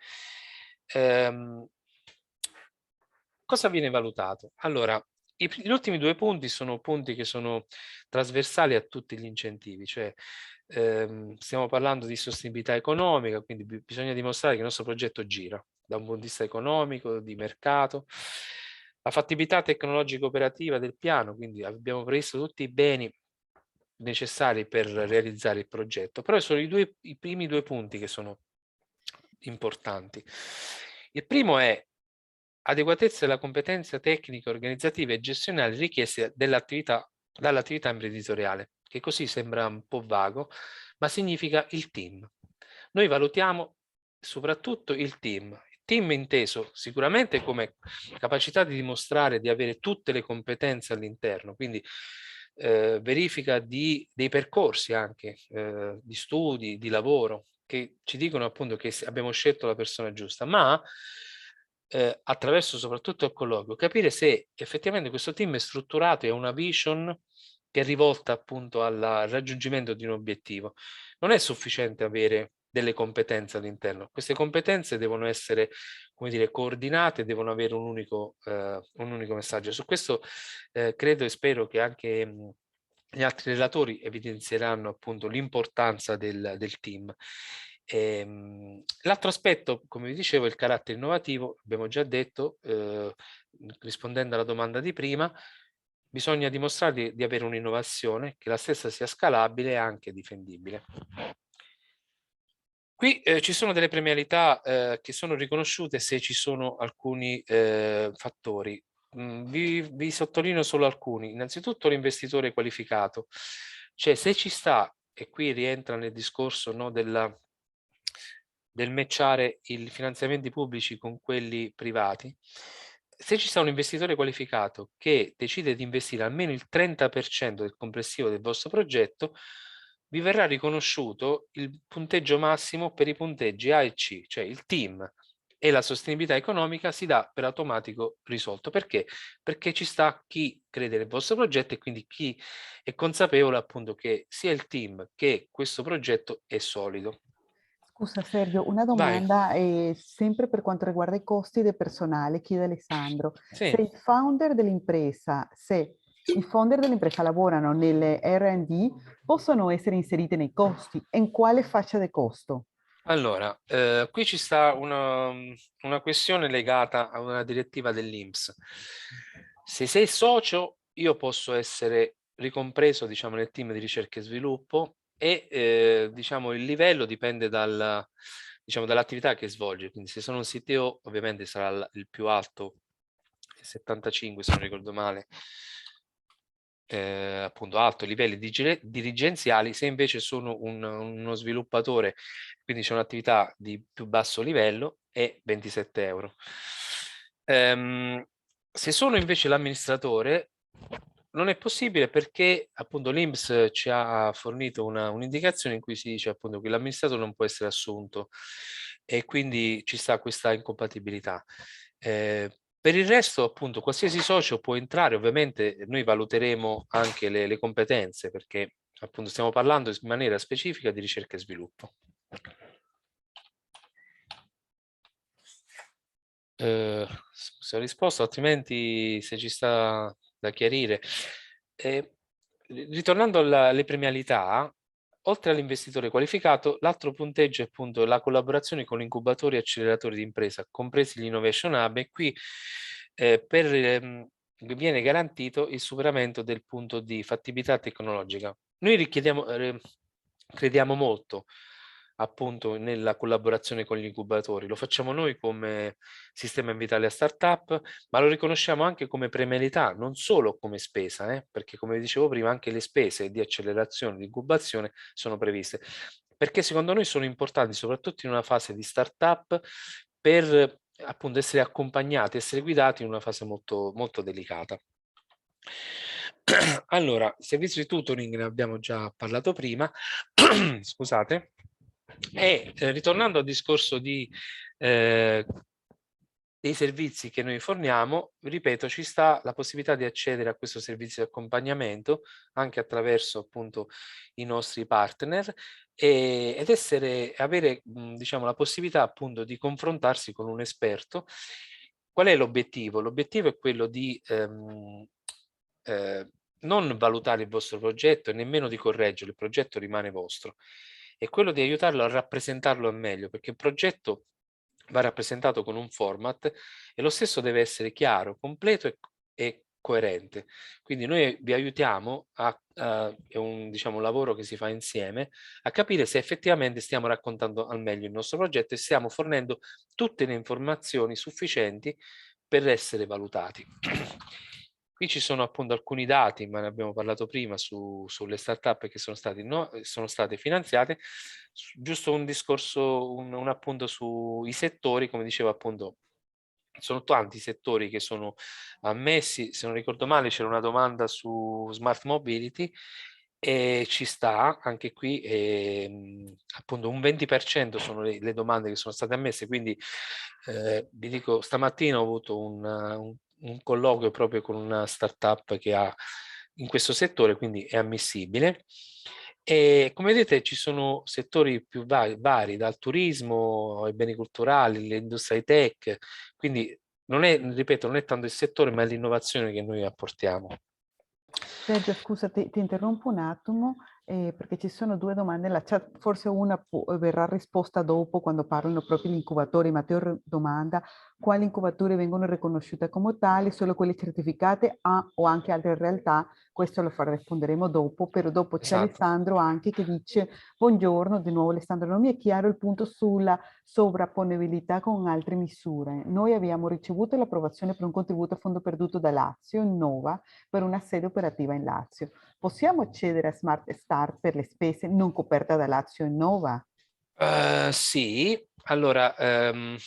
B: Cosa viene valutato? Allora, gli ultimi due punti sono punti che sono trasversali a tutti gli incentivi, cioè stiamo parlando di sostenibilità economica, quindi bisogna dimostrare che il nostro progetto gira da un punto di vista economico, di mercato, la fattibilità tecnologica operativa del piano, quindi abbiamo previsto tutti i beni necessari per realizzare il progetto, però sono i primi due punti che sono importanti. Il primo è adeguatezza della competenza tecnica, organizzativa e gestionale richieste dall'attività imprenditoriale, che così sembra un po' vago, ma significa il team. Noi valutiamo soprattutto il team inteso sicuramente come capacità di dimostrare di avere tutte le competenze all'interno, quindi verifica dei percorsi anche di studi, di lavoro, che ci dicono appunto che abbiamo scelto la persona giusta, ma attraverso soprattutto il colloquio, capire se effettivamente questo team è strutturato e ha una vision che è rivolta appunto al raggiungimento di un obiettivo. Non è sufficiente avere delle competenze all'interno. Queste competenze devono essere, come dire, coordinate, devono avere un unico messaggio. Su questo credo e spero che anche gli altri relatori evidenzieranno appunto l'importanza del team. L'altro aspetto, come vi dicevo, è il carattere innovativo. Abbiamo già detto, rispondendo alla domanda di prima, bisogna dimostrare di avere un'innovazione, che la stessa sia scalabile e anche difendibile. Qui ci sono delle premialità che sono riconosciute se ci sono alcuni fattori. Vi sottolineo solo alcuni. Innanzitutto l'investitore qualificato. Cioè se ci sta, e qui rientra nel discorso, no, del matchare i finanziamenti pubblici con quelli privati, se ci sta un investitore qualificato che decide di investire almeno il 30% del complessivo del vostro progetto, vi verrà riconosciuto il punteggio massimo per i punteggi A e C, cioè il team e la sostenibilità economica si dà per automatico risolto. Perché? Perché ci sta chi crede nel vostro progetto e quindi chi è consapevole appunto che sia il team che questo progetto è solido.
A: Scusa Sergio, una
B: Vai.
A: domanda sempre per quanto riguarda i costi del personale, chiede Alessandro.
B: Sì.
A: Se i founder dell'impresa lavorano nelle R&D, possono essere inseriti nei costi? In quale fascia di costo?
B: Allora, qui ci sta una questione legata a una direttiva dell'INPS. Se sei socio, io posso essere ricompreso, diciamo, nel team di ricerca e sviluppo e diciamo, il livello dipende dall'attività che svolge. Quindi se sono un CTO, ovviamente sarà il più alto, il 75 se non ricordo male, appunto alto livelli dirigenziali. Se invece sono uno sviluppatore, quindi c'è un'attività di più basso livello, è 27 euro. Se sono invece l'amministratore, non è possibile perché appunto l'INPS ci ha fornito un'indicazione in cui si dice appunto che l'amministratore non può essere assunto e quindi ci sta questa incompatibilità. Per il resto, appunto, qualsiasi socio può entrare, ovviamente noi valuteremo anche le competenze perché appunto stiamo parlando in maniera specifica di ricerca e sviluppo. Se ho risposto, altrimenti se ci sta da chiarire. Ritornando alle premialità, oltre all'investitore qualificato, l'altro punteggio è appunto la collaborazione con incubatori e acceleratori di impresa, compresi gli Innovation Hub, e qui viene garantito il superamento del punto di fattibilità tecnologica. Noi crediamo molto appunto nella collaborazione con gli incubatori. Lo facciamo noi come sistema Invitalia Startup, ma lo riconosciamo anche come premialità, non solo come spesa, perché come dicevo prima anche le spese di accelerazione, di incubazione sono previste, perché secondo noi sono importanti soprattutto in una fase di startup per appunto essere accompagnati, essere guidati in una fase molto, molto delicata. Allora, servizio di tutoring ne abbiamo già parlato prima, scusate, e ritornando al discorso dei servizi che noi forniamo, ripeto, ci sta la possibilità di accedere a questo servizio di accompagnamento anche attraverso appunto i nostri partner ed avere diciamo la possibilità appunto di confrontarsi con un esperto. Qual è l'obiettivo? L'obiettivo è quello di non valutare il vostro progetto e nemmeno di correggerlo, il progetto rimane vostro, è quello di aiutarlo a rappresentarlo al meglio, perché il progetto va rappresentato con un format e lo stesso deve essere chiaro, completo e coerente. Quindi noi vi aiutiamo è un lavoro che si fa insieme, a capire se effettivamente stiamo raccontando al meglio il nostro progetto e stiamo fornendo tutte le informazioni sufficienti per essere valutati. Qui ci sono appunto alcuni dati, ma ne abbiamo parlato prima, sulle startup che sono state finanziate. Giusto un discorso, un appunto sui settori, come dicevo appunto, sono tanti settori che sono ammessi. Se non ricordo male c'era una domanda su smart mobility e ci sta anche qui, appunto un 20% sono le domande che sono state ammesse, quindi vi dico, stamattina ho avuto un colloquio proprio con una startup che ha in questo settore, quindi è ammissibile. E come vedete ci sono settori più vari, dal turismo ai beni culturali, l'industria high tech, quindi non è, ripeto, non è tanto il settore, ma è l'innovazione che noi apportiamo.
A: Sergio, scusa, ti interrompo un attimo perché ci sono due domande nella chat, forse una verrà risposta dopo quando parlano proprio gli incubatori. Matteo domanda quali incubatori vengono riconosciute come tali, solo quelle certificate o anche altre realtà. Questo lo risponderemo dopo, però dopo c'è
B: Esatto.
A: Alessandro anche che dice buongiorno, di nuovo Alessandro, non mi è chiaro il punto sulla sovrapponibilità con altre misure. Noi abbiamo ricevuto l'approvazione per un contributo a fondo perduto da Lazio, Innova, per una sede operativa in Lazio. Possiamo accedere a Smart Start per le spese non coperte da Lazio Innova?
B: Sì, allora, in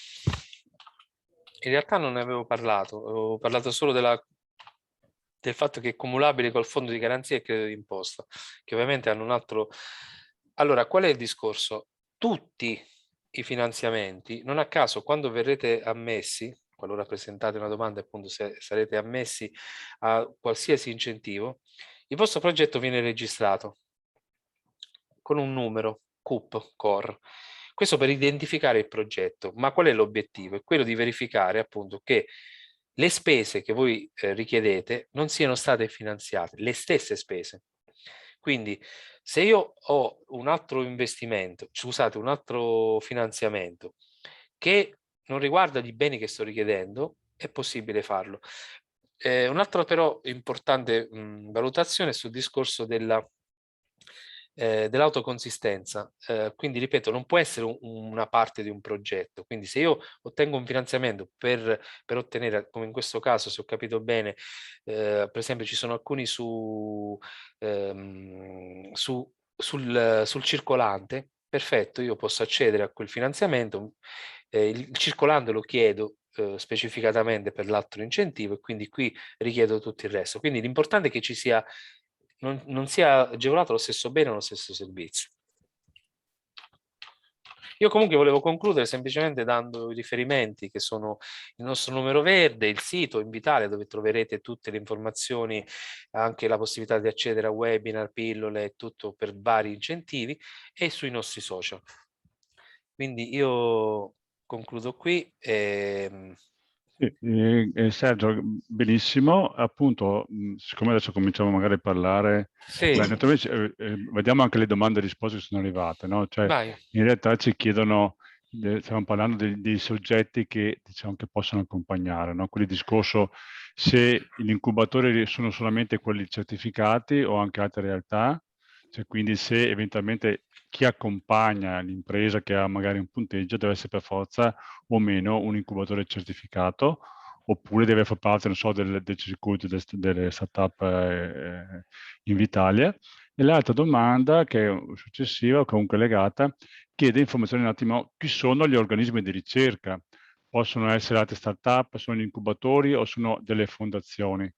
B: realtà non ne avevo parlato, ho parlato solo del fatto che è cumulabile col fondo di garanzia e credito d'imposta, che ovviamente hanno un altro... Allora, qual è il discorso? Tutti i finanziamenti, non a caso, quando verrete ammessi, qualora presentate una domanda, appunto, se sarete ammessi a qualsiasi incentivo, il vostro progetto viene registrato con un numero, CUP, Core. Questo per identificare il progetto. Ma qual è l'obiettivo? È quello di verificare appunto che le spese che voi richiedete non siano state finanziate, le stesse spese. Quindi se io ho un altro investimento, scusate, un altro finanziamento che non riguarda gli beni che sto richiedendo, è possibile farlo. Un'altra però importante valutazione sul discorso dell'autoconsistenza. Quindi, ripeto, non può essere una parte di un progetto. Quindi se io ottengo un finanziamento per ottenere, come in questo caso, se ho capito bene, per esempio ci sono alcuni sul circolante, perfetto, io posso accedere a quel finanziamento, il circolante lo chiedo specificatamente per l'altro incentivo e quindi qui richiedo tutto il resto. Quindi l'importante è che ci sia, non sia agevolato lo stesso bene o lo stesso servizio. Io comunque volevo concludere semplicemente dando i riferimenti che sono il nostro numero verde, il sito Invitalia dove troverete tutte le informazioni, anche la possibilità di accedere a webinar, pillole e tutto per vari incentivi e sui nostri social. Quindi io concludo qui.
C: Sì, Sergio, benissimo. Appunto, siccome adesso cominciamo magari a parlare,
B: Sì,
C: beh, naturalmente, vediamo anche le domande e risposte che sono arrivate, no? Cioè,
B: vai.
C: in realtà ci chiedono, stiamo parlando dei soggetti che diciamo che possono accompagnare, no? Quindi il discorso se gli incubatori sono solamente quelli certificati o anche altre realtà, cioè quindi se eventualmente chi accompagna l'impresa che ha magari un punteggio deve essere per forza o meno un incubatore certificato, oppure deve far parte, non so, del circuito delle startup in Italia. E l'altra domanda, che è successiva, comunque legata, chiede informazioni un attimo, chi sono gli organismi di ricerca? Possono essere altre startup, sono gli incubatori o sono delle fondazioni?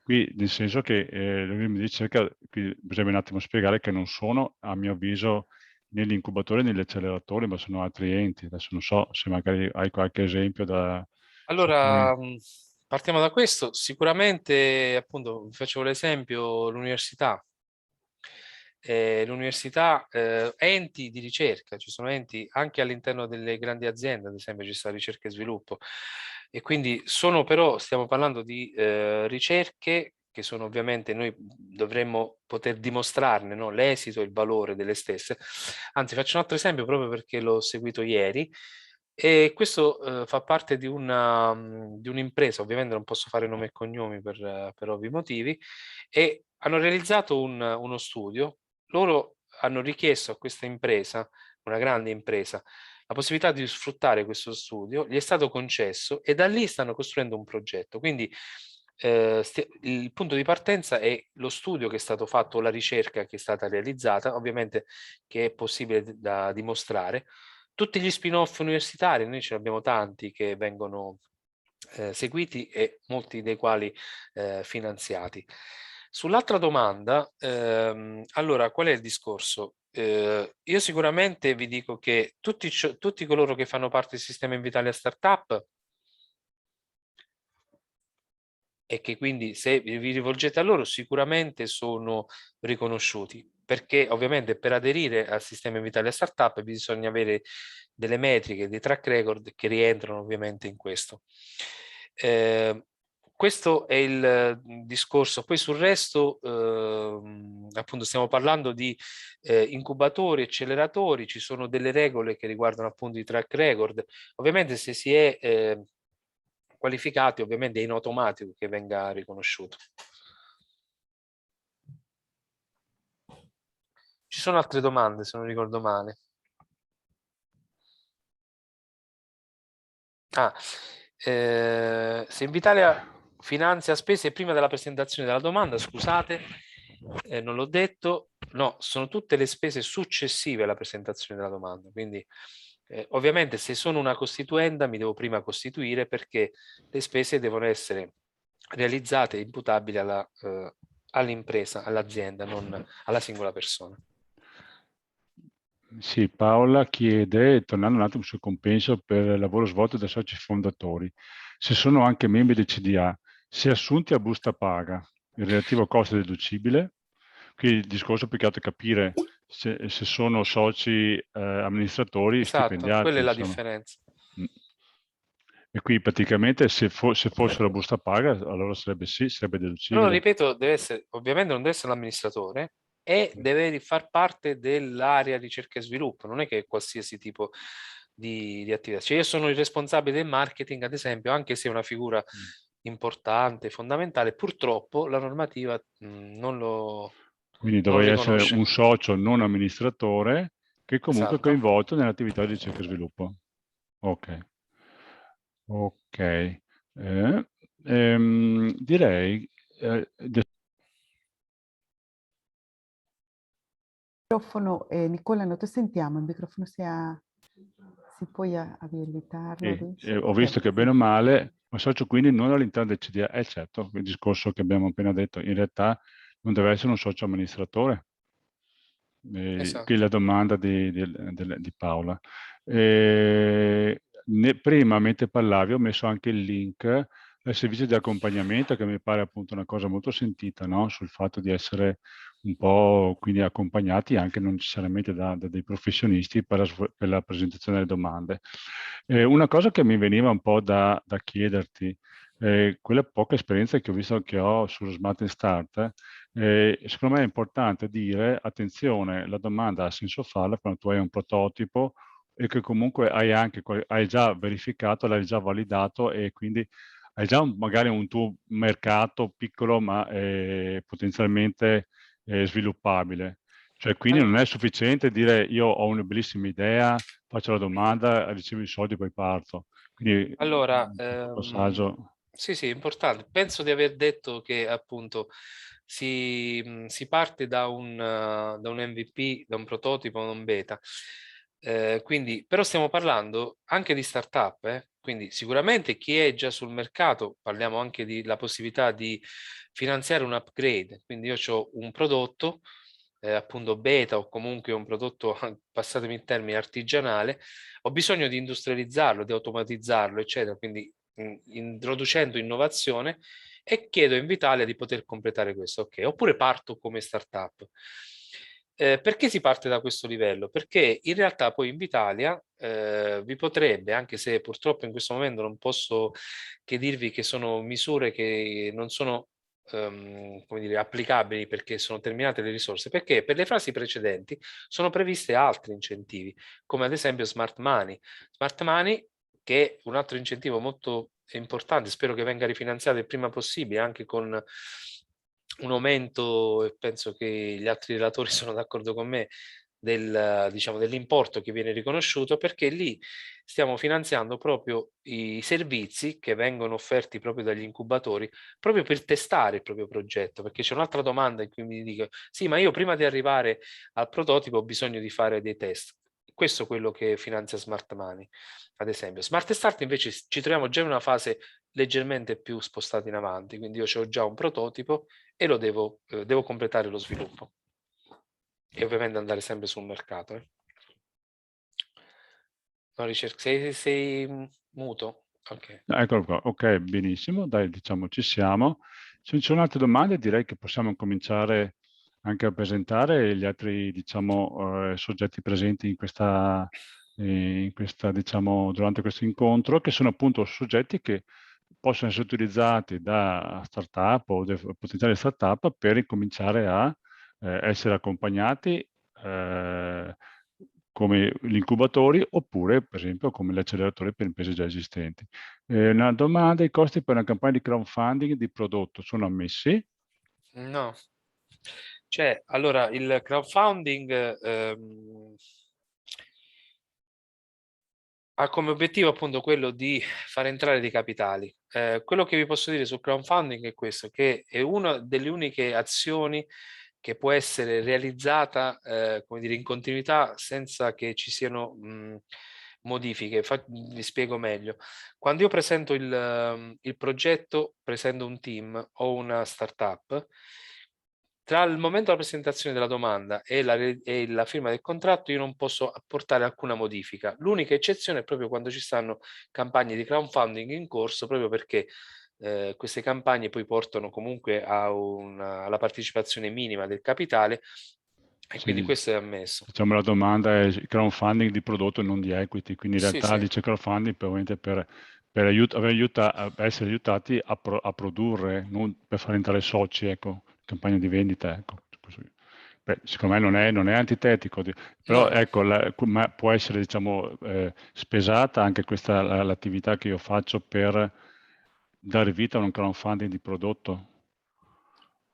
C: Qui, nel senso che l'organismo di ricerca, qui bisogna un attimo spiegare che non sono, a mio avviso, né gli incubatori né gli acceleratori, ma sono altri enti. Adesso non so se magari hai qualche esempio su cui...
B: Allora, partiamo da questo. Sicuramente, appunto, vi facevo l'esempio, l'università. L'università, enti di ricerca, ci sono enti anche all'interno delle grandi aziende, ad esempio ci sta ricerca e sviluppo, e quindi sono però, stiamo parlando di ricerche che sono ovviamente, noi dovremmo poter dimostrarne, no, l'esito e il valore delle stesse. Anzi, faccio un altro esempio proprio perché l'ho seguito ieri. E questo fa parte di un'impresa, ovviamente non posso fare nomi e cognomi per ovvi motivi, e hanno realizzato uno studio. Loro hanno richiesto a questa impresa, una grande impresa, la possibilità di sfruttare questo studio, gli è stato concesso e da lì stanno costruendo un progetto. Quindi il punto di partenza è lo studio che è stato fatto, la ricerca che è stata realizzata, ovviamente che è possibile da dimostrare. Tutti gli spin-off universitari, noi ce ne abbiamo tanti che vengono seguiti e molti dei quali finanziati. Sull'altra domanda, allora qual è il discorso? Io sicuramente vi dico che tutti coloro che fanno parte del sistema Invitalia Startup e che quindi se vi rivolgete a loro sicuramente sono riconosciuti, perché ovviamente per aderire al sistema Invitalia Startup bisogna avere delle metriche, dei track record che rientrano ovviamente in questo. Questo è il discorso. Poi sul resto, appunto, stiamo parlando di incubatori, acceleratori, ci sono delle regole che riguardano appunto i track record. Ovviamente se si è qualificati, ovviamente è in automatico che venga riconosciuto. Ci sono altre domande, se non ricordo male. Se Invitalia finanzia spese prima della presentazione della domanda, scusate, non l'ho detto, no, sono tutte le spese successive alla presentazione della domanda, quindi ovviamente se sono una costituenda mi devo prima costituire, perché le spese devono essere realizzate e imputabili all'impresa, all'azienda, non alla singola persona.
C: Sì, Paola chiede, tornando un attimo sul compenso per il lavoro svolto dai soci fondatori, se sono anche membri del CDA, se assunti a busta paga, il relativo costo deducibile. Qui il discorso più che altro è capire se sono soci amministratori
B: Esatto, quella
C: stipendiati,
B: è la
C: insomma.
B: differenza.
C: E qui praticamente se fossero a busta paga, allora sarebbe sì, sarebbe
B: Però
C: deducibile.
B: ripeto, deve essere, ovviamente non deve essere l'amministratore e deve far parte dell'area ricerca e sviluppo, non è che qualsiasi tipo di attività. Cioè io sono il responsabile del marketing, ad esempio, anche se è una figura importante, fondamentale, purtroppo la normativa non lo
C: Quindi dovrei essere
B: riconosce.
C: un socio non amministratore che comunque è
B: Esatto.
C: coinvolto nell'attività di ricerca e sviluppo. Ok. Ok. Direi...
A: Microfono, Nicola, non ti sentiamo, il microfono si può abilitarlo adesso?
C: ho
A: Ok.
C: visto che bene o male, un socio quindi non all'interno del CDA, certo, il discorso che abbiamo appena detto, in realtà non deve essere un socio amministratore. Qui
B: Esatto.
C: la domanda di Paola. Prima, mentre parlavi, ho messo anche il link al servizio di accompagnamento, che mi pare appunto una cosa molto sentita, no? Sul fatto di essere un po' quindi accompagnati anche non necessariamente da dei professionisti per la presentazione delle domande. Una cosa che mi veniva un po' da chiederti, quella poca esperienza che ho visto che ho sullo Smart and Start, secondo me è importante dire, attenzione, la domanda ha senso farla quando tu hai un prototipo e che comunque hai già verificato, l'hai già validato e quindi hai già magari un tuo mercato piccolo ma potenzialmente sviluppabile. Cioè, quindi non è sufficiente dire io ho una bellissima idea, faccio la domanda, ricevo i soldi e poi parto. Quindi
B: Allora,
C: questo passaggio...
B: sì, sì, è importante. Penso di aver detto che appunto si parte da un MVP, da un prototipo, da un beta. Quindi, però stiamo parlando anche di startup, quindi sicuramente chi è già sul mercato, parliamo anche della possibilità di finanziare un upgrade. Quindi io ho un prodotto, appunto beta o comunque un prodotto, passatemi il termine, artigianale, ho bisogno di industrializzarlo, di automatizzarlo, eccetera, quindi introducendo innovazione e chiedo a Invitalia di poter completare questo, ok? Oppure parto come startup. Perché si parte da questo livello? Perché in realtà poi Invitalia vi potrebbe, anche se purtroppo in questo momento non posso che dirvi che sono misure che non sono come dire, applicabili perché sono terminate le risorse, perché per le fasi precedenti sono previste altri incentivi, come ad esempio Smart Money. Smart Money, che è un altro incentivo molto importante, spero che venga rifinanziato il prima possibile, anche con un aumento, e penso che gli altri relatori sono d'accordo con me, diciamo, dell'importo che viene riconosciuto, perché lì stiamo finanziando proprio i servizi che vengono offerti proprio dagli incubatori, proprio per testare il proprio progetto, perché c'è un'altra domanda in cui mi dico, sì, ma io prima di arrivare al prototipo ho bisogno di fare dei test. Questo è quello che finanzia Smart Money, ad esempio. Smart Start invece ci troviamo già in una fase leggermente più spostata in avanti, quindi io ho già un prototipo e lo devo completare lo sviluppo e ovviamente andare sempre sul mercato. No, sei muto? Ok.
C: Eccolo qua, ok, benissimo, dai, diciamo ci siamo. Se ci sono altre domande direi che possiamo cominciare anche a presentare gli altri, diciamo, soggetti presenti in questa, diciamo, durante questo incontro, che sono appunto soggetti che possono essere utilizzati da startup o potenziali startup per incominciare a essere accompagnati come gli incubatori oppure, per esempio, come gli acceleratori per imprese già esistenti. Una domanda: i costi per una campagna di crowdfunding di prodotto sono ammessi?
B: No. Cioè, allora, il crowdfunding ha come obiettivo appunto quello di far entrare dei capitali. Quello che vi posso dire sul crowdfunding è questo, che è una delle uniche azioni che può essere realizzata, come dire, in continuità senza che ci siano modifiche. Vi spiego meglio. Quando io presento il progetto, presento un team o una startup, tra il momento della presentazione della domanda e la firma del contratto io non posso apportare alcuna modifica. L'unica eccezione è proprio quando ci stanno campagne di crowdfunding in corso, proprio perché queste campagne poi portano comunque alla partecipazione minima del capitale e quindi
C: Sì,
B: questo è ammesso.
C: diciamo la domanda è crowdfunding di prodotto e non di equity, quindi in
B: Sì,
C: realtà
B: sì.
C: dice crowdfunding per essere aiutati a produrre, non per fare entrare soci, ecco, campagna di vendita, ecco. Beh, secondo me non è antitetico, però
B: No, no.
C: ecco, ma può essere, diciamo, spesata anche questa l'attività che io faccio per dare vita a un crowdfunding di prodotto.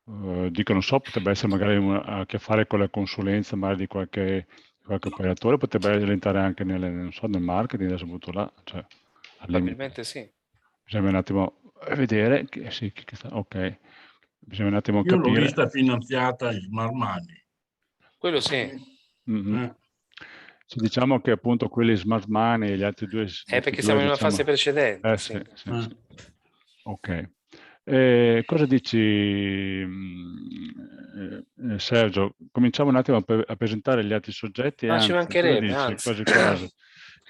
C: Dico, non so, potrebbe essere magari a che fare con la consulenza magari di qualche operatore, potrebbe diventare anche non so, nel marketing, adesso butto là, cioè, al limite.
B: Probabilmente sì.
C: Bisogna un attimo vedere, sì, ok, bisogna un attimo
D: Io l'ho
C: capire.
D: vista finanziata in Smart Money.
B: Quello sì.
C: Mm-hmm. Diciamo che appunto quelli Smart Money e gli altri due,
B: Perché siamo in una
C: diciamo,
B: fase precedente,
C: sì.
B: sì.
C: Ok. Cosa dici, Sergio? Cominciamo un attimo a presentare gli altri soggetti,
B: Ma ci
C: anzi, cosa
B: mancherebbe,
C: dici?
B: anzi.
C: Quasi.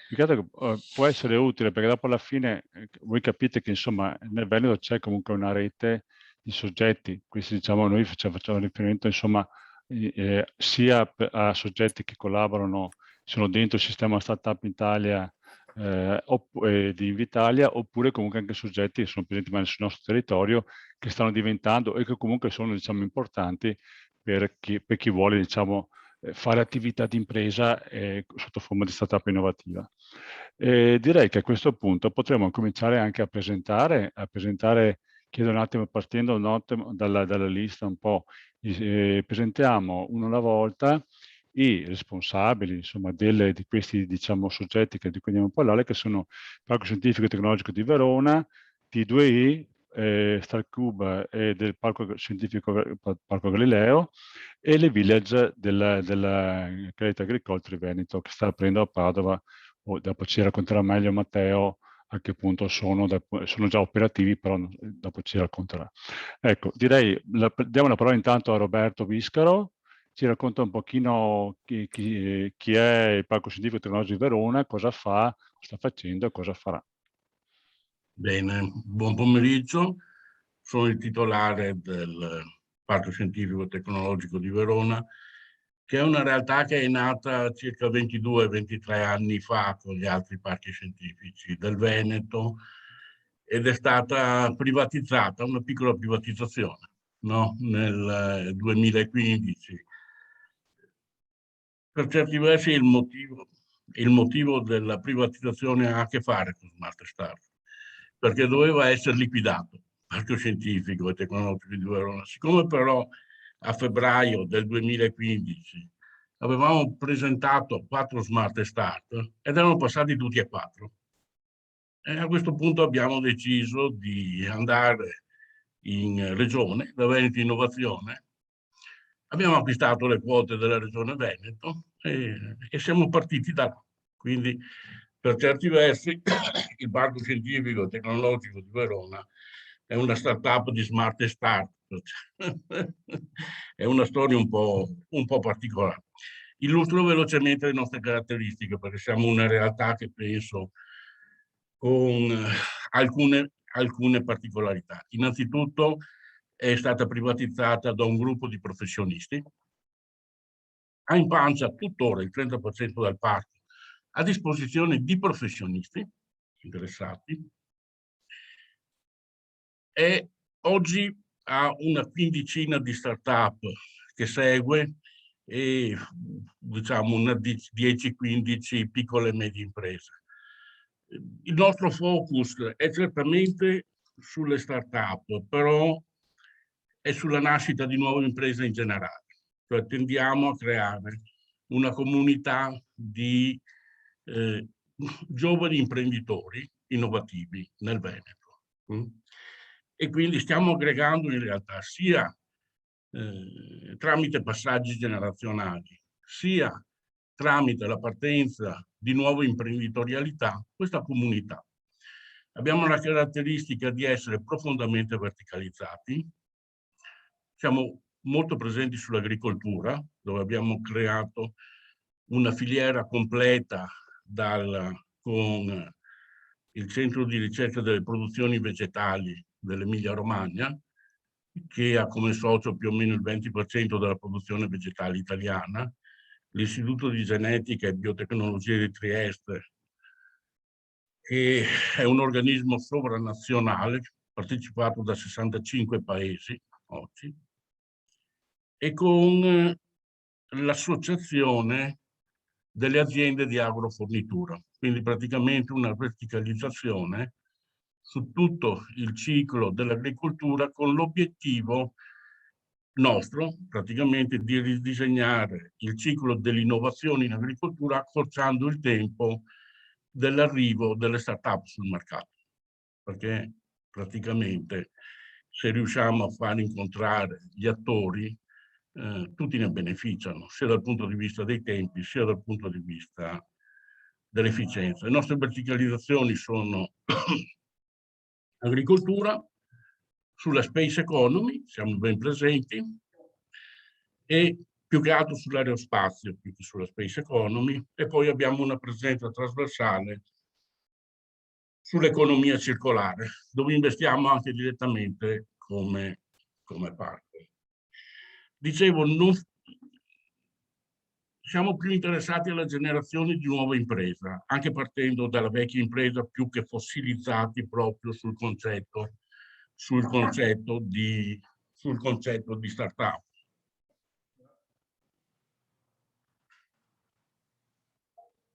C: Più che altro che, può essere utile perché dopo alla fine voi capite che insomma nel Veneto c'è comunque una rete di soggetti, questi diciamo noi facciamo riferimento insomma sia a soggetti che collaborano, sono dentro il sistema Startup Italia di Invitalia, oppure comunque anche soggetti che sono presenti sul nostro territorio, che stanno diventando e che comunque sono diciamo importanti per chi vuole diciamo fare attività di impresa sotto forma di startup innovativa. Direi che a questo punto potremmo cominciare anche a presentare, chiedo un attimo partendo dalla lista un po', presentiamo uno alla volta i responsabili insomma di questi diciamo soggetti di cui andiamo a parlare, che sono il Parco Scientifico e Tecnologico di Verona, T2I, Starcube e del Parco Scientifico Parco Galileo e le village della Credito Agricole Triveneto che sta aprendo a Padova. Dopo ci racconterà meglio Matteo a che punto sono già operativi, però dopo ci racconterà. Ecco, direi, diamo la parola intanto a Roberto Viscaro, ci racconta un pochino chi è il Parco Scientifico Tecnologico di Verona, cosa fa, cosa sta facendo e cosa farà.
D: Bene, buon pomeriggio. Sono il titolare del Parco Scientifico Tecnologico di Verona, che è una realtà che è nata circa 22-23 anni fa con gli altri parchi scientifici del Veneto ed è stata privatizzata, una piccola privatizzazione, no? Nel 2015. Per certi versi il motivo della privatizzazione ha a che fare con Smart Start, perché doveva essere liquidato il Parco Scientifico e Tecnologico di Verona. Siccome però a febbraio del 2015 avevamo presentato 4 Smart Start ed erano passati tutti e 4. E a questo punto abbiamo deciso di andare in regione, da Veneto Innovazione. Abbiamo acquistato le quote della regione Veneto e siamo partiti da là. Quindi, per certi versi, il Parco Scientifico e Tecnologico di Verona è una startup di Smart Start. È una storia un po' particolare. Illustro velocemente le nostre caratteristiche, perché siamo una realtà che penso con alcune particolarità. Innanzitutto è stata privatizzata da un gruppo di professionisti, ha in pancia tuttora il 30% del parco a disposizione di professionisti interessati, e oggi ha una quindicina di start-up che segue e diciamo una 10-15 piccole e medie imprese. Il nostro focus è certamente sulle start-up, però è sulla nascita di nuove imprese in generale. Cioè tendiamo a creare una comunità di giovani imprenditori innovativi nel Veneto. E quindi stiamo aggregando in realtà sia tramite passaggi generazionali, sia tramite la partenza di nuove imprenditorialità, questa comunità. Abbiamo la caratteristica di essere profondamente verticalizzati, siamo molto presenti sull'agricoltura, dove abbiamo creato una filiera completa con il centro di ricerca delle produzioni vegetali dell'Emilia Romagna, che ha come socio più o meno il 20% della produzione vegetale italiana, l'Istituto di Genetica e Biotecnologie di Trieste, che è un organismo sovranazionale partecipato da 65 paesi oggi, e con l'associazione delle aziende di agrofornitura, quindi praticamente una verticalizzazione su tutto il ciclo dell'agricoltura, con l'obiettivo nostro praticamente di ridisegnare il ciclo dell'innovazione in agricoltura, accorciando il tempo dell'arrivo delle start-up sul mercato, perché praticamente se riusciamo a far incontrare gli attori, tutti ne beneficiano, sia dal punto di vista dei tempi, sia dal punto di vista dell'efficienza. Le nostre verticalizzazioni sono agricoltura, sulla space economy siamo ben presenti, e più che altro sull'aerospazio, più che sulla space economy, e poi abbiamo una presenza trasversale sull'economia circolare, dove investiamo anche direttamente come parte. Dicevo, siamo più interessati alla generazione di nuova impresa, anche partendo dalla vecchia impresa, più che fossilizzati proprio sul concetto di startup.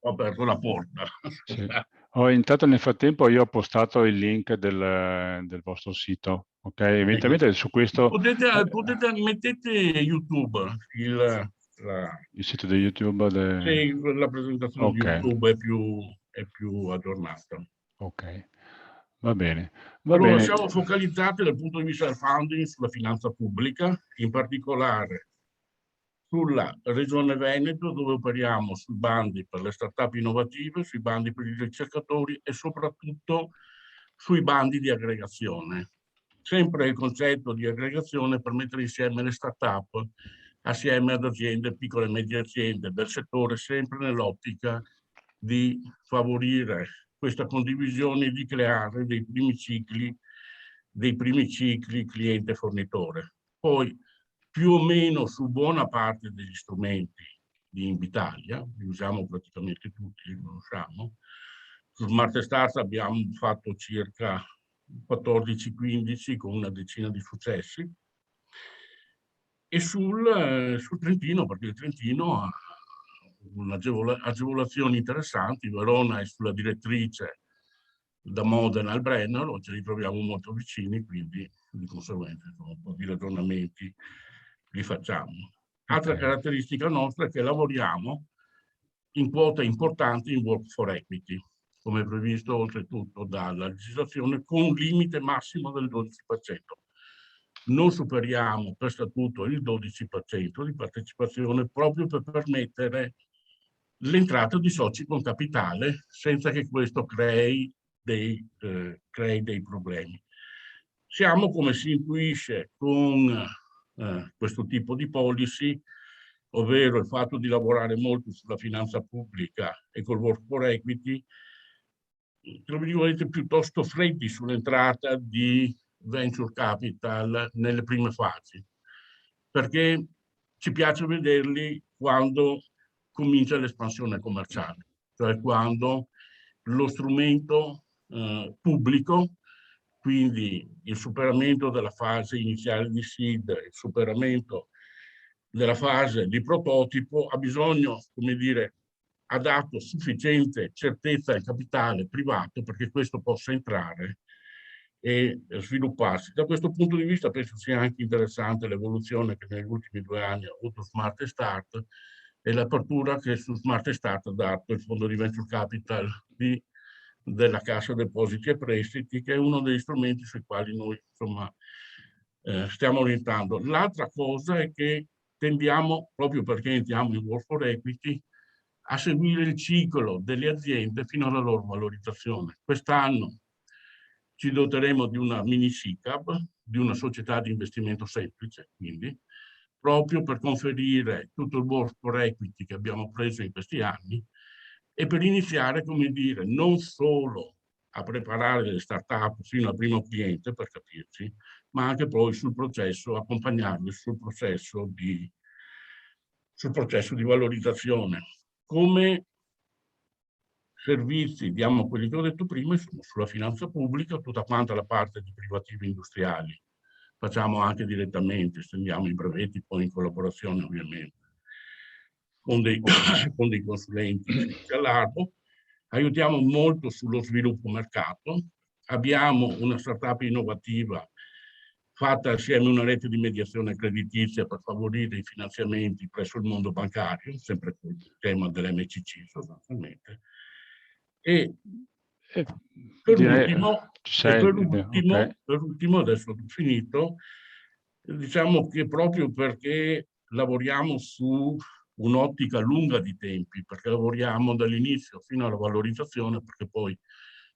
D: Ho aperto la porta.
C: Sì. Intanto nel frattempo io ho postato il link del vostro sito, ok? Eventualmente su questo...
D: Mettete YouTube,
C: il sito di YouTube.
D: Sì, la presentazione di YouTube è più aggiornata.
C: Ok, va bene.
D: Allora, siamo focalizzati dal punto di vista del funding sulla finanza pubblica, in particolare sulla Regione Veneto, dove operiamo sui bandi per le start-up innovative, sui bandi per i ricercatori e soprattutto sui bandi di aggregazione. Sempre il concetto di aggregazione per mettere insieme le start-up assieme ad aziende, piccole e medie aziende del settore, sempre nell'ottica di favorire questa condivisione e di creare dei primi cicli cliente-fornitore. Poi, più o meno su buona parte degli strumenti di Invitalia, li usiamo praticamente tutti, li conosciamo. Su Smart Start abbiamo fatto circa 14-15 con una decina di successi, e sul Trentino, perché il Trentino ha agevolazioni interessanti. Verona è sulla direttrice da Modena al Brennero, ci ritroviamo molto vicini, quindi di conseguenza un po' di ragionamenti li facciamo. Altra caratteristica nostra è che lavoriamo in quota importante in Work for Equity, come previsto oltretutto dalla legislazione, con un limite massimo del 12%. Non superiamo per statuto il 12% di partecipazione, proprio per permettere l'entrata di soci con capitale senza che questo crei dei problemi. Siamo, come si intuisce, con questo tipo di policy, ovvero il fatto di lavorare molto sulla finanza pubblica e col work for equity, tra virgolette, piuttosto freddi sull'entrata di venture capital nelle prime fasi, perché ci piace vederli quando comincia l'espansione commerciale, cioè quando lo strumento pubblico, quindi il superamento della fase iniziale di seed, il superamento della fase di prototipo, ha bisogno, come dire, ha dato sufficiente certezza al capitale privato perché questo possa entrare e svilupparsi. Da questo punto di vista penso sia anche interessante l'evoluzione che negli ultimi 2 anni ha avuto Smart Start e l'apertura che su Smart Start ha dato il fondo di venture capital della Cassa Depositi e Prestiti, che è uno degli strumenti sui quali noi insomma stiamo orientando. L'altra cosa è che tendiamo, proprio perché entriamo in War for Equity, a seguire il ciclo delle aziende fino alla loro valorizzazione. Quest'anno ci doteremo di una mini SICAV, di una società di investimento semplice, quindi, proprio per conferire tutto il War for Equity che abbiamo preso in questi anni e per iniziare, come dire, non solo a preparare le start-up fino al primo cliente, per capirci, ma anche poi sul processo, accompagnarli sul processo di valorizzazione. Come servizi diamo quelli che ho detto prima, sulla finanza pubblica, tutta quanta la parte di privativi industriali. Facciamo anche direttamente, stendiamo i brevetti, poi in collaborazione ovviamente con dei consulenti all'albo. Aiutiamo molto sullo sviluppo mercato. Abbiamo una startup innovativa fatta assieme a una rete di mediazione creditizia per favorire i finanziamenti presso il mondo bancario, sempre con il tema dell'MCC sostanzialmente. E per ultimo, adesso ho finito, diciamo che proprio perché lavoriamo su un'ottica lunga di tempi, perché lavoriamo dall'inizio fino alla valorizzazione, perché poi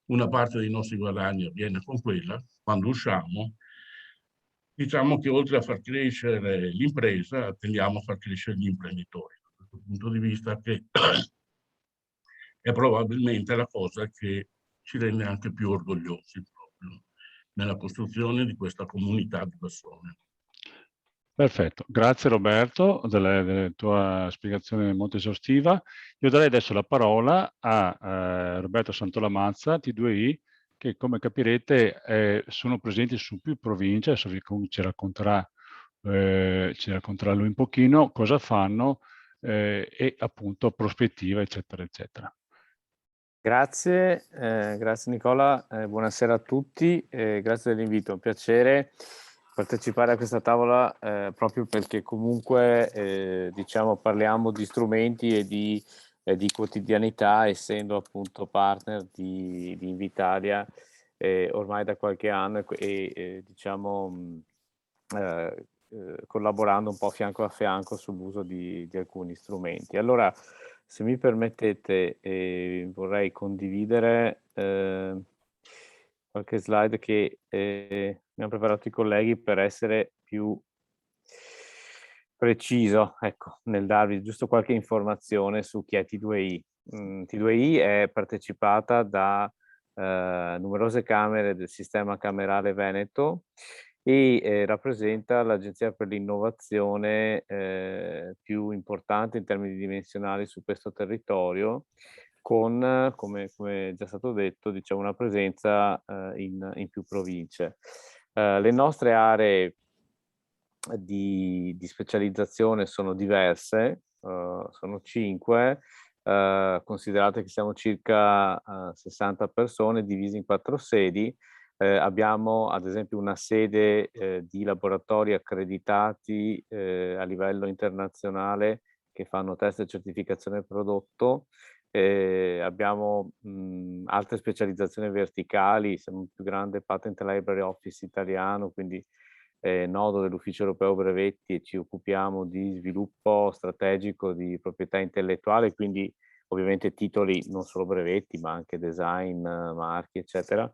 D: una parte dei nostri guadagni avviene con quella, quando usciamo, diciamo che oltre a far crescere l'impresa, tendiamo a far crescere gli imprenditori. Da questo punto di vista che è probabilmente la cosa che ci rende anche più orgogliosi proprio nella costruzione di questa comunità di persone.
C: Perfetto, grazie Roberto della tua spiegazione molto esaustiva. Io darei adesso la parola a Roberto Santolamazza, T2I, che come capirete sono presenti su più province, adesso ci racconterà lui un pochino cosa fanno e appunto prospettiva, eccetera, eccetera.
E: Grazie, grazie Nicola, buonasera a tutti, grazie dell'invito, è un piacere partecipare a questa tavola proprio perché comunque diciamo parliamo di strumenti e di quotidianità, essendo appunto partner di Invitalia ormai da qualche anno e diciamo collaborando un po' fianco a fianco sull'uso di alcuni strumenti. Allora, se mi permettete, vorrei condividere qualche slide che mi hanno preparato i colleghi per essere più preciso, ecco, nel darvi giusto qualche informazione su chi è T2I. T2I è partecipata da numerose camere del sistema camerale veneto e rappresenta l'agenzia per l'innovazione più importante in termini dimensionali su questo territorio, con, come è già stato detto, diciamo, una presenza in più province. Le nostre aree di specializzazione sono diverse, sono 5, considerate che siamo circa 60 persone divise in 4 sedi. Abbiamo ad esempio una sede di laboratori accreditati a livello internazionale che fanno test e certificazione prodotto. Abbiamo altre specializzazioni verticali, siamo il più grande patent library office italiano, quindi nodo dell'Ufficio Europeo Brevetti, e ci occupiamo di sviluppo strategico di proprietà intellettuale, quindi ovviamente titoli non solo brevetti ma anche design, marchi eccetera.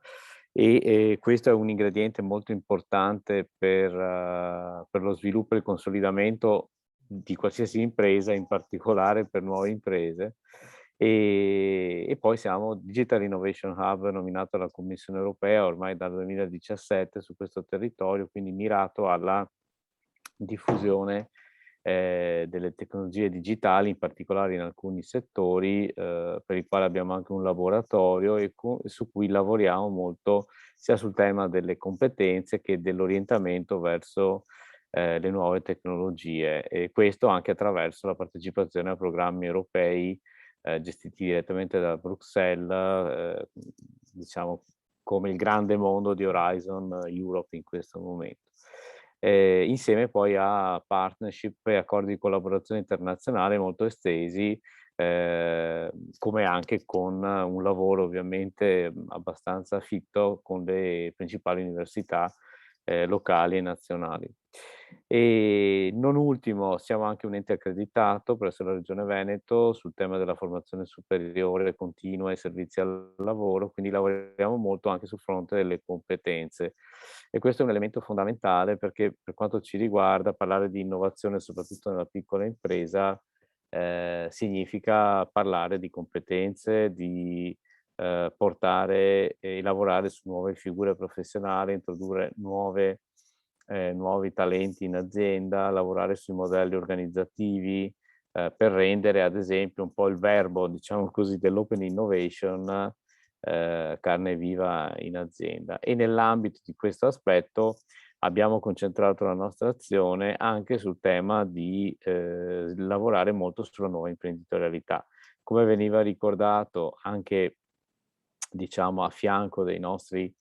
E: E questo è un ingrediente molto importante per lo sviluppo e il consolidamento di qualsiasi impresa, in particolare per nuove imprese. E poi siamo Digital Innovation Hub nominato dalla Commissione Europea ormai dal 2017 su questo territorio, quindi mirato alla diffusione delle tecnologie digitali, in particolare in alcuni settori per i quali abbiamo anche un laboratorio e su cui lavoriamo molto sia sul tema delle competenze che dell'orientamento verso le nuove tecnologie, e questo anche attraverso la partecipazione a programmi europei gestiti direttamente da Bruxelles, diciamo come il grande mondo di Horizon Europe in questo momento. Insieme poi a partnership e accordi di collaborazione internazionale molto estesi, come anche con un lavoro ovviamente abbastanza fitto con le principali università locali e nazionali. E non ultimo, siamo anche un ente accreditato presso la Regione Veneto sul tema della formazione superiore continua e servizi al lavoro, quindi lavoriamo molto anche sul fronte delle competenze. E questo è un elemento fondamentale perché per quanto ci riguarda parlare di innovazione, soprattutto nella piccola impresa, significa parlare di competenze, di portare e lavorare su nuove figure professionali, introdurre nuovi talenti in azienda, lavorare sui modelli organizzativi per rendere ad esempio un po' il verbo, diciamo così, dell'open innovation carne viva in azienda. E nell'ambito di questo aspetto abbiamo concentrato la nostra azione anche sul tema di lavorare molto sulla nuova imprenditorialità. Come veniva ricordato anche diciamo a fianco dei nostri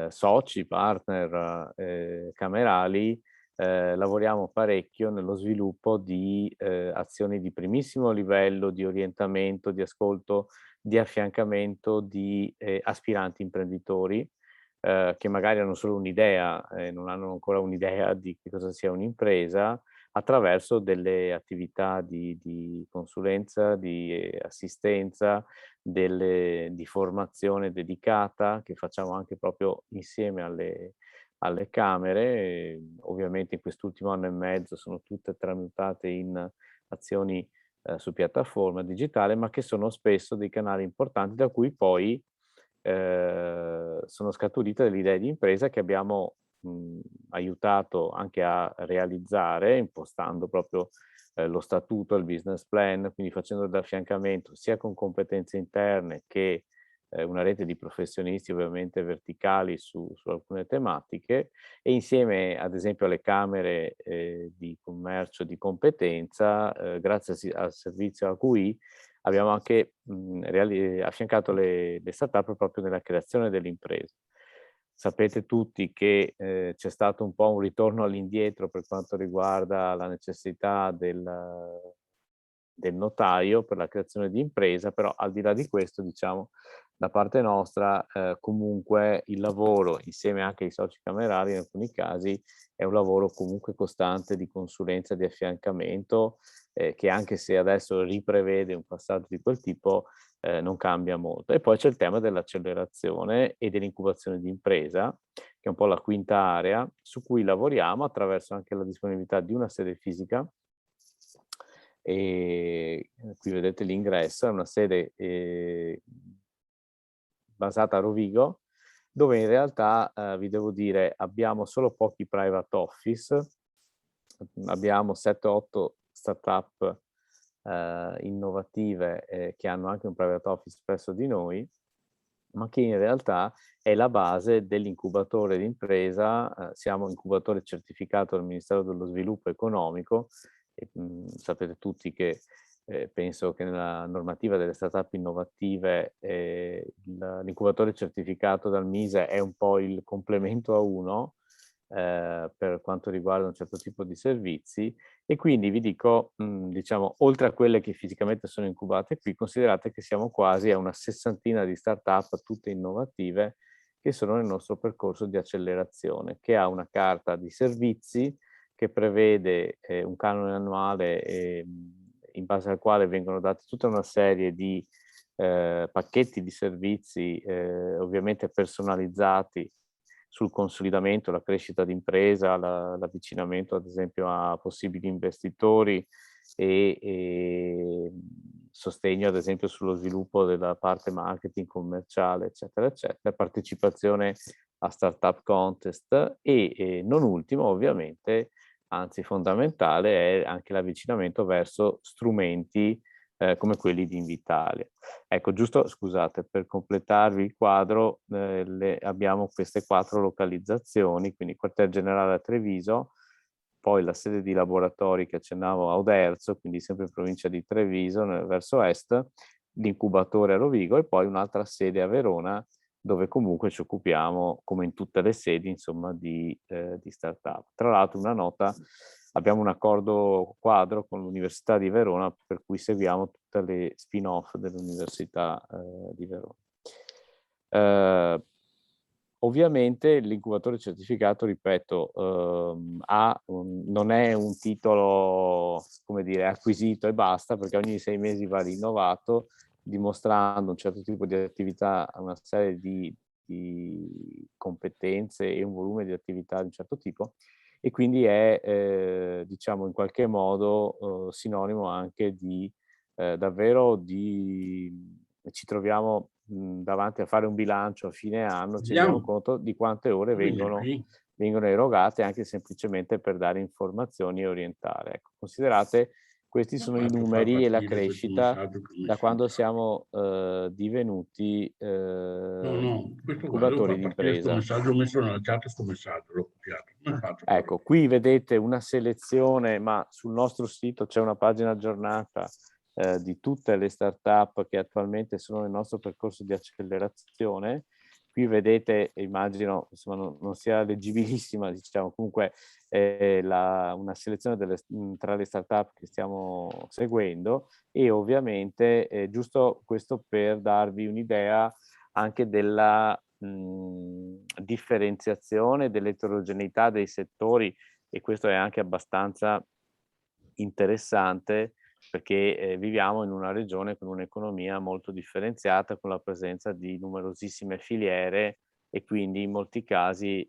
E: soci, partner camerali, lavoriamo parecchio nello sviluppo di azioni di primissimo livello, di orientamento, di ascolto, di affiancamento di aspiranti imprenditori che magari hanno solo un'idea, non hanno ancora un'idea di che cosa sia un'impresa, attraverso delle attività di consulenza, di assistenza, di formazione dedicata che facciamo anche proprio insieme alle camere. Ovviamente in quest'ultimo anno e mezzo sono tutte tramutate in azioni su piattaforma digitale, ma che sono spesso dei canali importanti da cui poi sono scaturite delle idee di impresa che abbiamo aiutato anche a realizzare, impostando proprio lo statuto, il business plan, quindi facendo d'affiancamento sia con competenze interne che una rete di professionisti ovviamente verticali su alcune tematiche, e insieme ad esempio alle camere di commercio di competenza, grazie al servizio AQI, abbiamo anche affiancato le start-up proprio nella creazione dell'impresa. Sapete tutti che c'è stato un po' un ritorno all'indietro per quanto riguarda la necessità del notaio per la creazione di impresa, però al di là di questo, diciamo, da parte nostra comunque il lavoro, insieme anche ai soci camerali in alcuni casi, è un lavoro comunque costante di consulenza, di affiancamento, che anche se adesso riprevede un passaggio di quel tipo, non cambia molto. E poi c'è il tema dell'accelerazione e dell'incubazione di impresa, che è un po' la quinta area, su cui lavoriamo attraverso anche la disponibilità di una sede fisica. E qui vedete l'ingresso, è una sede basata a Rovigo, dove in realtà vi devo dire abbiamo solo pochi private office, abbiamo 7-8 startup innovative che hanno anche un private office presso di noi, ma che in realtà è la base dell'incubatore d'impresa. Siamo incubatore certificato dal Ministero dello Sviluppo Economico e sapete tutti che penso che nella normativa delle startup innovative l'incubatore certificato dal MISE è un po' il complemento a uno per quanto riguarda un certo tipo di servizi, e quindi vi dico, diciamo, oltre a quelle che fisicamente sono incubate qui, considerate che siamo quasi a una 60ina di startup, tutte innovative, che sono nel nostro percorso di accelerazione, che ha una carta di servizi che prevede un canone annuale in base al quale vengono date tutta una serie di pacchetti di servizi ovviamente personalizzati sul consolidamento, la crescita d'impresa, l'avvicinamento ad esempio a possibili investitori e sostegno ad esempio sullo sviluppo della parte marketing commerciale, eccetera, eccetera, partecipazione a startup contest e non ultimo ovviamente, anzi fondamentale, è anche l'avvicinamento verso strumenti come quelli di Invitalia. Ecco, giusto, scusate, per completarvi il quadro, abbiamo queste 4 localizzazioni, quindi quartier generale a Treviso, poi la sede di laboratori che accennavo a Oderzo, quindi sempre in provincia di Treviso, verso est, l'incubatore a Rovigo e poi un'altra sede a Verona, dove comunque ci occupiamo, come in tutte le sedi, insomma, di startup. Tra l'altro una nota, abbiamo un accordo quadro con l'Università di Verona, per cui seguiamo tutte le spin-off dell'Università di Verona. Ovviamente l'incubatore certificato, ripeto, non è un titolo, come dire, acquisito e basta, perché ogni 6 mesi va rinnovato, dimostrando un certo tipo di attività, una serie di competenze e un volume di attività di un certo tipo, e quindi è, diciamo, in qualche modo sinonimo anche di davvero ci troviamo davanti a fare un bilancio a fine anno, ci rendiamo conto di quante ore vengono erogate anche semplicemente per dare informazioni e orientare. Ecco, considerate, questi sono i numeri e la crescita da quando siamo divenuti incubatori di impresa.
D: Ho messo nella chat questo messaggio, l'ho copiato.
E: Ecco, qui vedete una selezione, ma sul nostro sito c'è una pagina aggiornata di tutte le start-up che attualmente sono nel nostro percorso di accelerazione. Qui vedete, immagino, insomma, non sia leggibilissima, diciamo, comunque una selezione tra le start-up che stiamo seguendo, e ovviamente giusto questo per darvi un'idea anche della differenziazione, dell'eterogeneità dei settori, e questo è anche abbastanza interessante perché viviamo in una regione con un'economia molto differenziata, con la presenza di numerosissime filiere, e quindi in molti casi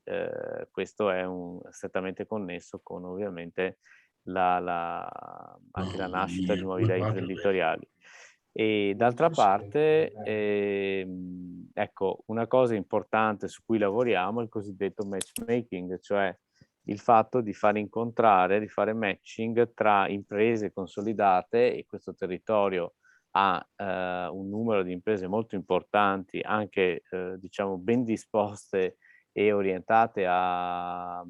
E: questo è strettamente connesso con ovviamente anche la nascita di nuove idee imprenditoriali. E d'altra parte, ecco, una cosa importante su cui lavoriamo è il cosiddetto matchmaking, cioè il fatto di fare incontrare, di fare matching tra imprese consolidate, e questo territorio ha un numero di imprese molto importanti, anche diciamo ben disposte e orientate a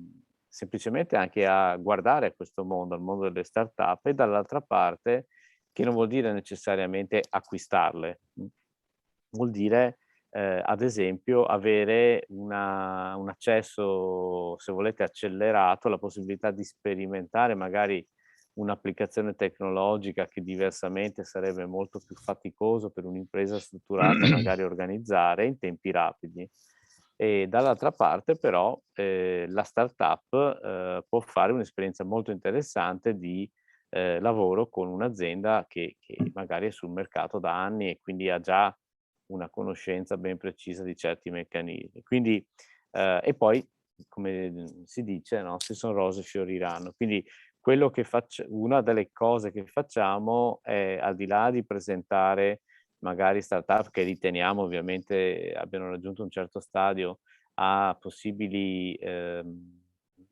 E: semplicemente anche a guardare a questo mondo, al mondo delle start-up, e dall'altra parte, che non vuol dire necessariamente acquistarle, vuol dire ad esempio avere un accesso, se volete, accelerato, la possibilità di sperimentare magari un'applicazione tecnologica che diversamente sarebbe molto più faticoso per un'impresa strutturata magari organizzare in tempi rapidi. E dall'altra parte però la startup può fare un'esperienza molto interessante di lavoro con un'azienda che magari è sul mercato da anni e quindi ha già una conoscenza ben precisa di certi meccanismi. Quindi, e poi, come si dice, no? Se sono rose fioriranno. Quindi quello che una delle cose che facciamo è, al di là di presentare magari startup che riteniamo ovviamente abbiano raggiunto un certo stadio a possibili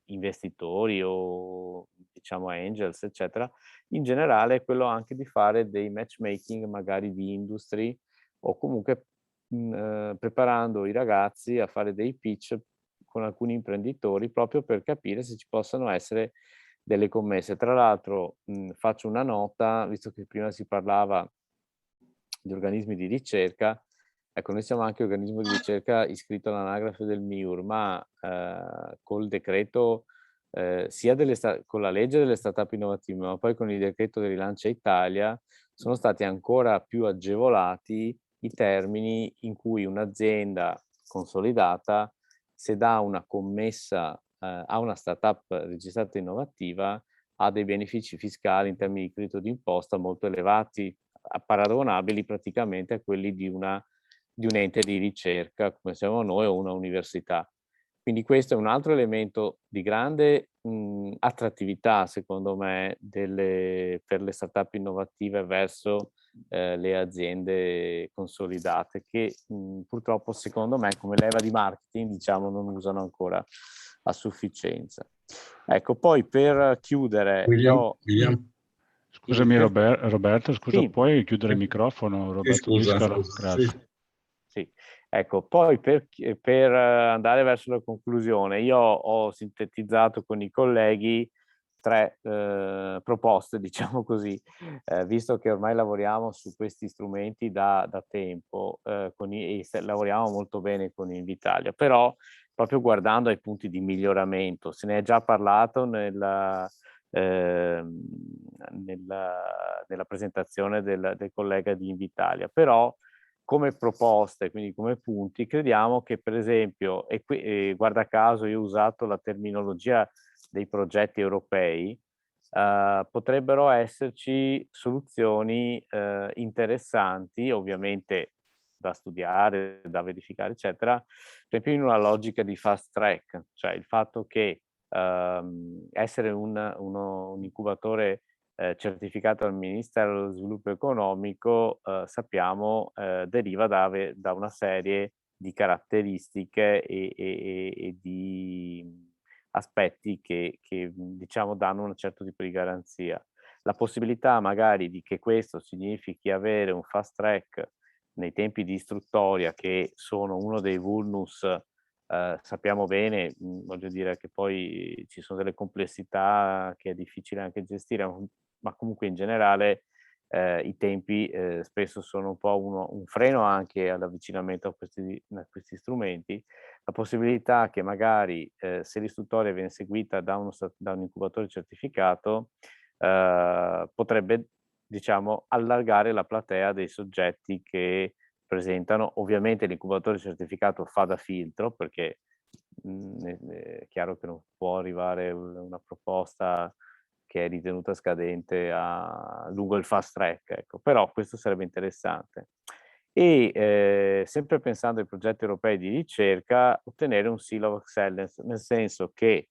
E: investitori o diciamo angels, eccetera, in generale è quello anche di fare dei matchmaking magari di industry, o comunque preparando i ragazzi a fare dei pitch con alcuni imprenditori proprio per capire se ci possano essere delle commesse. Tra l'altro faccio una nota, visto che prima si parlava di organismi di ricerca, ecco, noi siamo anche organismo di ricerca iscritto all'anagrafe del MIUR, ma col decreto sia con la legge delle startup innovative, ma poi con il decreto del Rilancia Italia, sono stati ancora più agevolati i termini in cui un'azienda consolidata, se dà una commessa a una startup registrata innovativa, ha dei benefici fiscali in termini di credito d'imposta molto elevati, paragonabili praticamente a quelli di un ente di ricerca come siamo noi o una università. Quindi questo è un altro elemento di grande attrattività, secondo me, per le startup innovative verso le aziende consolidate che purtroppo secondo me come leva di marketing diciamo non usano ancora a sufficienza. Ecco, poi per chiudere
D: William?
C: Scusami Roberto, scusa,
E: sì.
C: puoi chiudere il microfono, Roberto Biscaro? Grazie.
E: Sì. Ecco, poi per andare verso la conclusione, io ho sintetizzato con i colleghi 3 proposte, diciamo così, visto che ormai lavoriamo su questi strumenti da tempo lavoriamo molto bene con Invitalia, però proprio guardando ai punti di miglioramento, se ne è già parlato nella presentazione del collega di Invitalia, però come proposte, quindi come punti, crediamo che per esempio, guarda caso io ho usato la terminologia dei progetti europei, potrebbero esserci soluzioni interessanti, ovviamente da studiare, da verificare, eccetera, per esempio in una logica di fast track, cioè il fatto che essere un incubatore certificato dal Ministero dello Sviluppo Economico, sappiamo, deriva da una serie di caratteristiche e di aspetti che diciamo danno un certo tipo di garanzia. La possibilità magari di che questo significhi avere un fast track nei tempi di istruttoria, che sono uno dei vulnus, sappiamo bene, voglio dire che poi ci sono delle complessità che è difficile anche gestire, ma comunque in generale i tempi spesso sono un po' un freno anche all'avvicinamento a questi strumenti. La possibilità che magari se l'istruttoria viene seguita da un incubatore certificato potrebbe, diciamo, allargare la platea dei soggetti che presentano. Ovviamente l'incubatore certificato fa da filtro, perché è chiaro che non può arrivare una proposta che è ritenuta scadente lungo il fast track, ecco. Però questo sarebbe interessante. E sempre pensando ai progetti europei di ricerca, ottenere un Seal of Excellence, nel senso che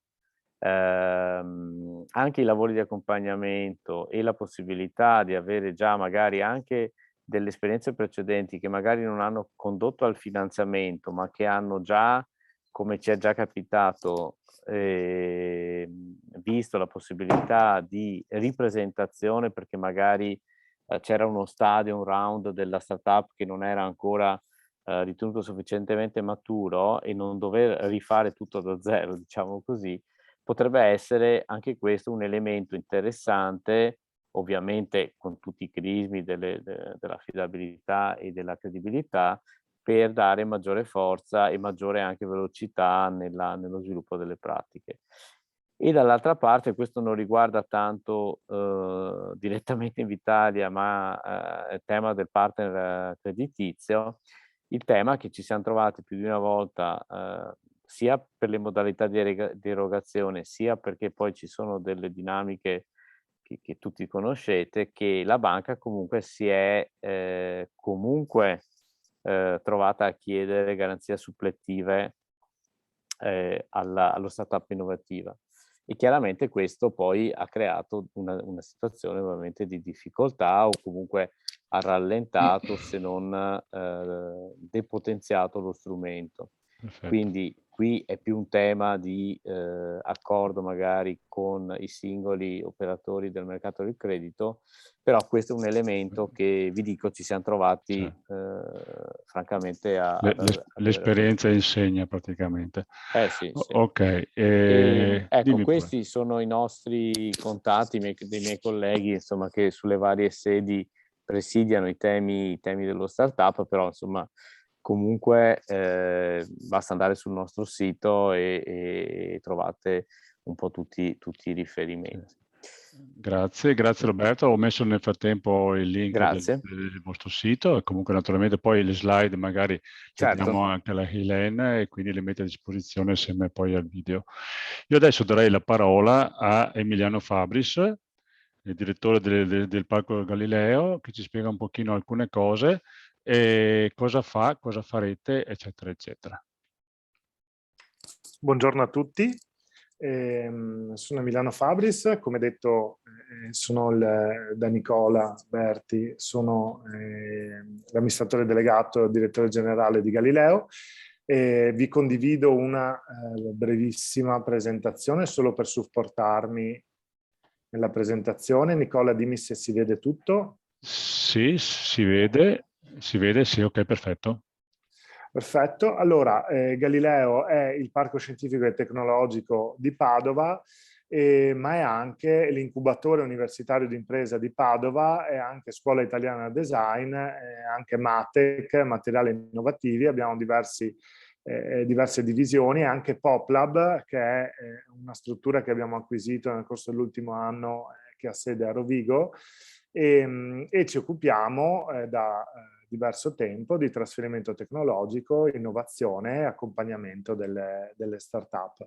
E: anche i lavori di accompagnamento e la possibilità di avere già magari anche delle esperienze precedenti che magari non hanno condotto al finanziamento, ma che hanno già, come ci è già capitato, visto la possibilità di ripresentazione, perché magari c'era uno stadio, un round della startup che non era ancora ritenuto sufficientemente maturo e non dover rifare tutto da zero, diciamo così, potrebbe essere anche questo un elemento interessante, ovviamente con tutti i crismi dell'affidabilità e della credibilità, per dare maggiore forza e maggiore anche velocità nello sviluppo delle pratiche. E dall'altra parte, questo non riguarda tanto direttamente Invitalia, ma il tema del partner creditizio, il tema che ci siamo trovati più di una volta sia per le modalità di erogazione, sia perché poi ci sono delle dinamiche che tutti conoscete, che la banca comunque si è trovata a chiedere garanzie supplettive allo startup innovativa. E chiaramente questo poi ha creato una situazione ovviamente di difficoltà, o comunque ha rallentato, se non depotenziato lo strumento.
C: Perfetto.
E: Quindi qui è più un tema di accordo magari con i singoli operatori del mercato del credito, però questo è un elemento che, vi dico, ci siamo trovati francamente
C: l'esperienza insegna praticamente.
E: Sì.
C: Ok.
E: Ecco, questi sono i nostri contatti, dei miei colleghi, insomma, che sulle varie sedi presidiano i temi dello startup, però insomma comunque basta andare sul nostro sito e trovate un po' tutti i riferimenti.
C: Grazie Roberto, ho messo nel frattempo il link del vostro sito e comunque naturalmente poi le slide magari le diamo anche alla Helene e quindi le metto a disposizione assieme poi al video. Io adesso darei la parola a Emiliano Fabris, il direttore del Parco Galileo, che ci spiega un pochino alcune cose e cosa fa, cosa farete, eccetera, eccetera.
F: Buongiorno a tutti, sono Emiliano Fabris, come detto sono da Nicola Berti, sono l'amministratore delegato e direttore generale di Galileo. Vi condivido una brevissima presentazione solo per supportarmi nella presentazione. Nicola, dimmi se si vede tutto.
C: Sì, si vede, sì, ok, perfetto.
F: Perfetto. Allora, Galileo è il parco scientifico e tecnologico di Padova, ma è anche l'incubatore universitario di impresa di Padova, è anche Scuola Italiana Design, è anche Matec, materiali innovativi. Abbiamo diverse divisioni, e anche PopLab, che è una struttura che abbiamo acquisito nel corso dell'ultimo anno, che ha sede a Rovigo, e ci occupiamo da diverso tempo di trasferimento tecnologico, innovazione e accompagnamento delle start-up.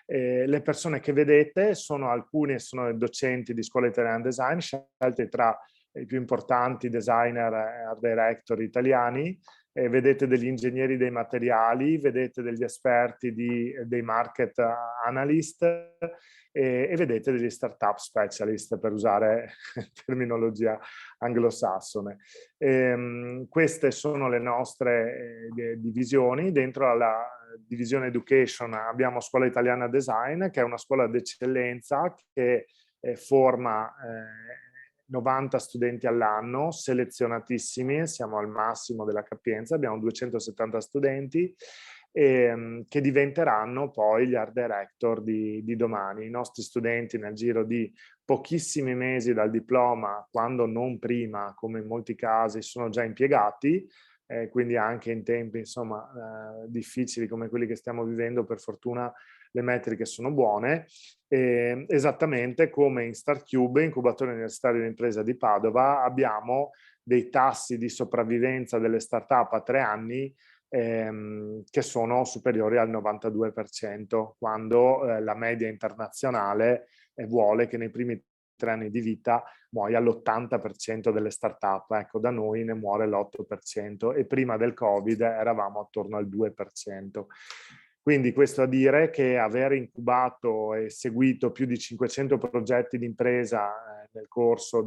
F: Le persone che vedete sono alcuni docenti di Scuola Italiana Design, scelte tra i più importanti designer e art director italiani. Vedete degli ingegneri dei materiali, vedete degli esperti dei market analyst e vedete degli startup specialist, per usare terminologia anglosassone. Queste sono le nostre divisioni. Dentro alla divisione Education abbiamo Scuola Italiana Design, che è una scuola d'eccellenza che forma 90 studenti all'anno, selezionatissimi, siamo al massimo della capienza, abbiamo 270 studenti che diventeranno poi gli art director di domani. I nostri studenti nel giro di pochissimi mesi dal diploma, quando non prima, come in molti casi, sono già impiegati, quindi anche in tempi insomma difficili come quelli che stiamo vivendo, per fortuna le metriche sono buone. Esattamente come in StarCube, incubatore universitario di impresa di Padova, abbiamo dei tassi di sopravvivenza delle start-up a 3 anni che sono superiori al 92%, quando la media internazionale vuole che nei primi 3 anni di vita muoia l'80% delle start-up. Ecco, da noi ne muore l'8% e prima del Covid eravamo attorno al 2%. Quindi questo a dire che aver incubato e seguito più di 500 progetti di impresa nel corso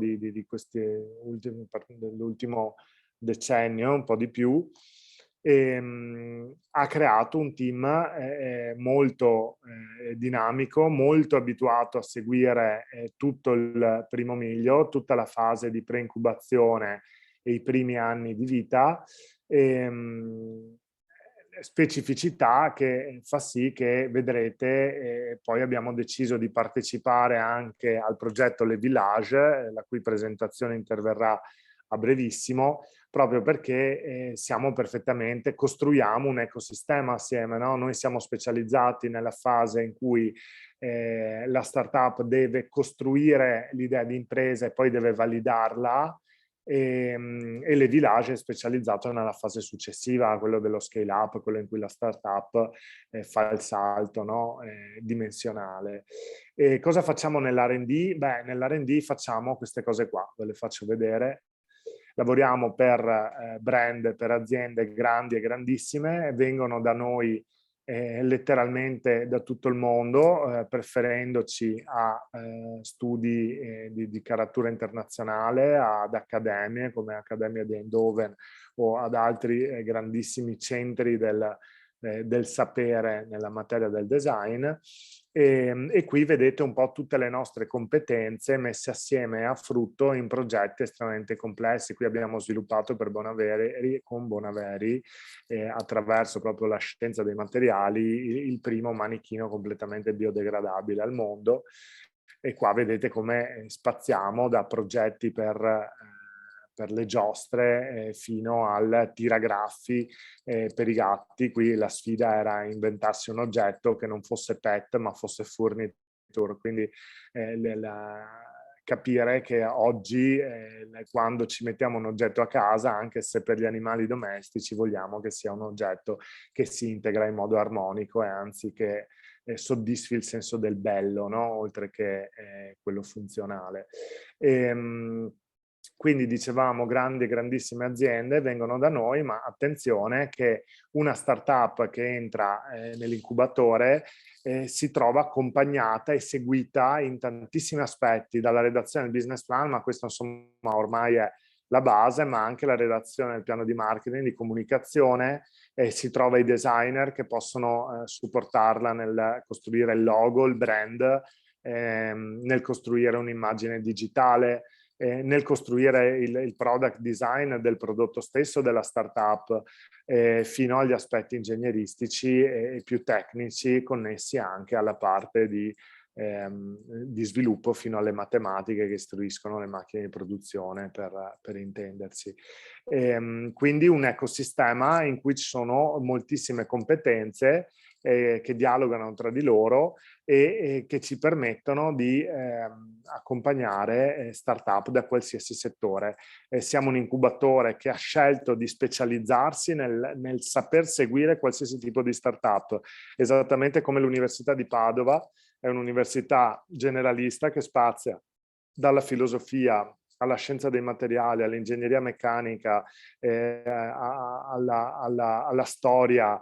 F: dell'ultimo decennio, un po' di più, ha creato un team molto dinamico, molto abituato a seguire tutto il primo miglio, tutta la fase di pre-incubazione e i primi anni di vita. Specificità che fa sì che vedrete, poi abbiamo deciso di partecipare anche al progetto Le Village, la cui presentazione interverrà a brevissimo, proprio perché costruiamo un ecosistema assieme, no? Noi siamo specializzati nella fase in cui la startup deve costruire l'idea di impresa e poi deve validarla, e Le Village è specializzato nella fase successiva, quello dello scale up, quello in cui la startup fa il salto, no? Dimensionale. E cosa facciamo nell'R&D? Beh, nell'R&D facciamo queste cose qua, ve le faccio vedere. Lavoriamo per brand, per aziende grandi e grandissime, vengono da noi letteralmente da tutto il mondo, preferendoci a studi di caratura internazionale, ad accademie come Accademia di Eindhoven o ad altri grandissimi centri del sapere nella materia del design. E qui vedete un po' tutte le nostre competenze messe assieme a frutto in progetti estremamente complessi. Qui abbiamo sviluppato con Bonaveri, attraverso proprio la scienza dei materiali, il primo manichino completamente biodegradabile al mondo. E qua vedete come spaziamo da progetti per le giostre fino al tiragraffi per i gatti. Qui la sfida era inventarsi un oggetto che non fosse pet ma fosse furniture, quindi capire che oggi quando ci mettiamo un oggetto a casa, anche se per gli animali domestici, vogliamo che sia un oggetto che si integra in modo armonico e anzi che soddisfi il senso del bello, no? Oltre che quello funzionale. Quindi dicevamo grandissime aziende vengono da noi, ma attenzione che una startup che entra nell'incubatore si trova accompagnata e seguita in tantissimi aspetti, dalla redazione del business plan, ma questo insomma ormai è la base, ma anche la redazione del piano di marketing, di comunicazione, si trova i designer che possono supportarla nel costruire il logo, il brand, nel costruire un'immagine digitale, nel costruire il product design del prodotto stesso della startup, fino agli aspetti ingegneristici e più tecnici connessi anche alla parte di sviluppo, fino alle matematiche che istruiscono le macchine di produzione, per intendersi. Quindi un ecosistema in cui ci sono moltissime competenze che dialogano tra di loro e che ci permettono di accompagnare startup da qualsiasi settore. Siamo un incubatore che ha scelto di specializzarsi nel saper seguire qualsiasi tipo di startup, esattamente come l'Università di Padova è un'università generalista che spazia dalla filosofia alla scienza dei materiali, all'ingegneria meccanica, alla storia,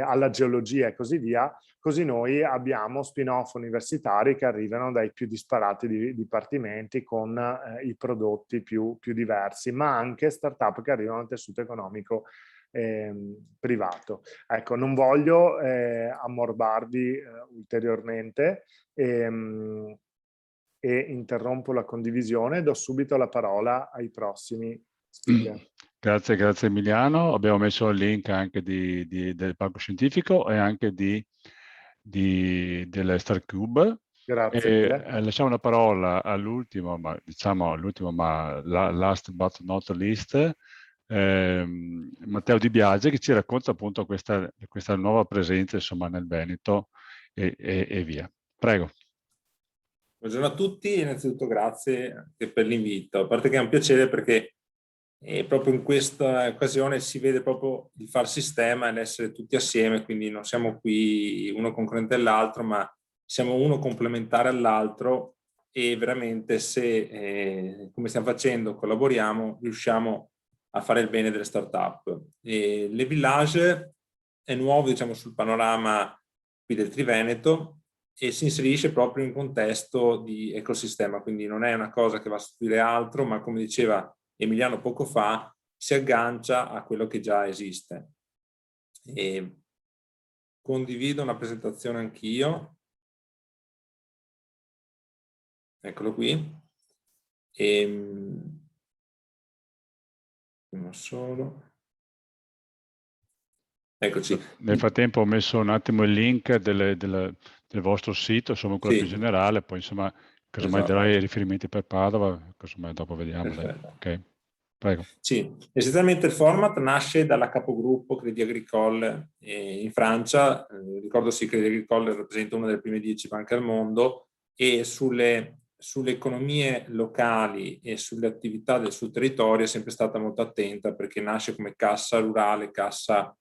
F: alla geologia e così via. Così noi abbiamo spin-off universitari che arrivano dai più disparati dipartimenti con i prodotti più diversi, ma anche startup che arrivano al tessuto economico privato. Ecco, non voglio ammorbarvi ulteriormente e interrompo la condivisione e do subito la parola ai prossimi speaker.
C: Grazie Emiliano. Abbiamo messo il link anche del Parco Scientifico e anche del StarCube.
F: Grazie mille.
C: Lasciamo la parola all'ultimo, ma last but not least, Matteo Di Biase, che ci racconta appunto questa nuova presenza insomma nel Veneto e via. Prego.
G: Buongiorno a tutti, innanzitutto grazie anche per l'invito, a parte che è un piacere perché proprio in questa occasione si vede proprio il far sistema e l'essere tutti assieme, quindi non siamo qui uno concorrente all'altro, ma siamo uno complementare all'altro e veramente se, come stiamo facendo, collaboriamo, riusciamo a fare il bene delle start-up. Le Village è nuovo, diciamo, sul panorama qui del Triveneto e si inserisce proprio in contesto di ecosistema, quindi non è una cosa che va a sostituire altro, ma come diceva Emiliano poco fa, si aggancia a quello che già esiste. E condivido una presentazione anch'io. Eccolo qui. Uno solo. Eccoci.
C: Nel frattempo ho messo un attimo il link del vostro sito, insomma quello più generale, poi insomma casomai darai riferimenti per Padova, casomai dopo vediamo. Dai. Ok, prego.
G: Sì, essenzialmente il format nasce dalla capogruppo Crédit Agricole in Francia, ricordo sì, Crédit Agricole rappresenta una delle prime 10 banche al mondo e sulle economie locali e sulle attività sul territorio è sempre stata molto attenta perché nasce come cassa rurale, cassa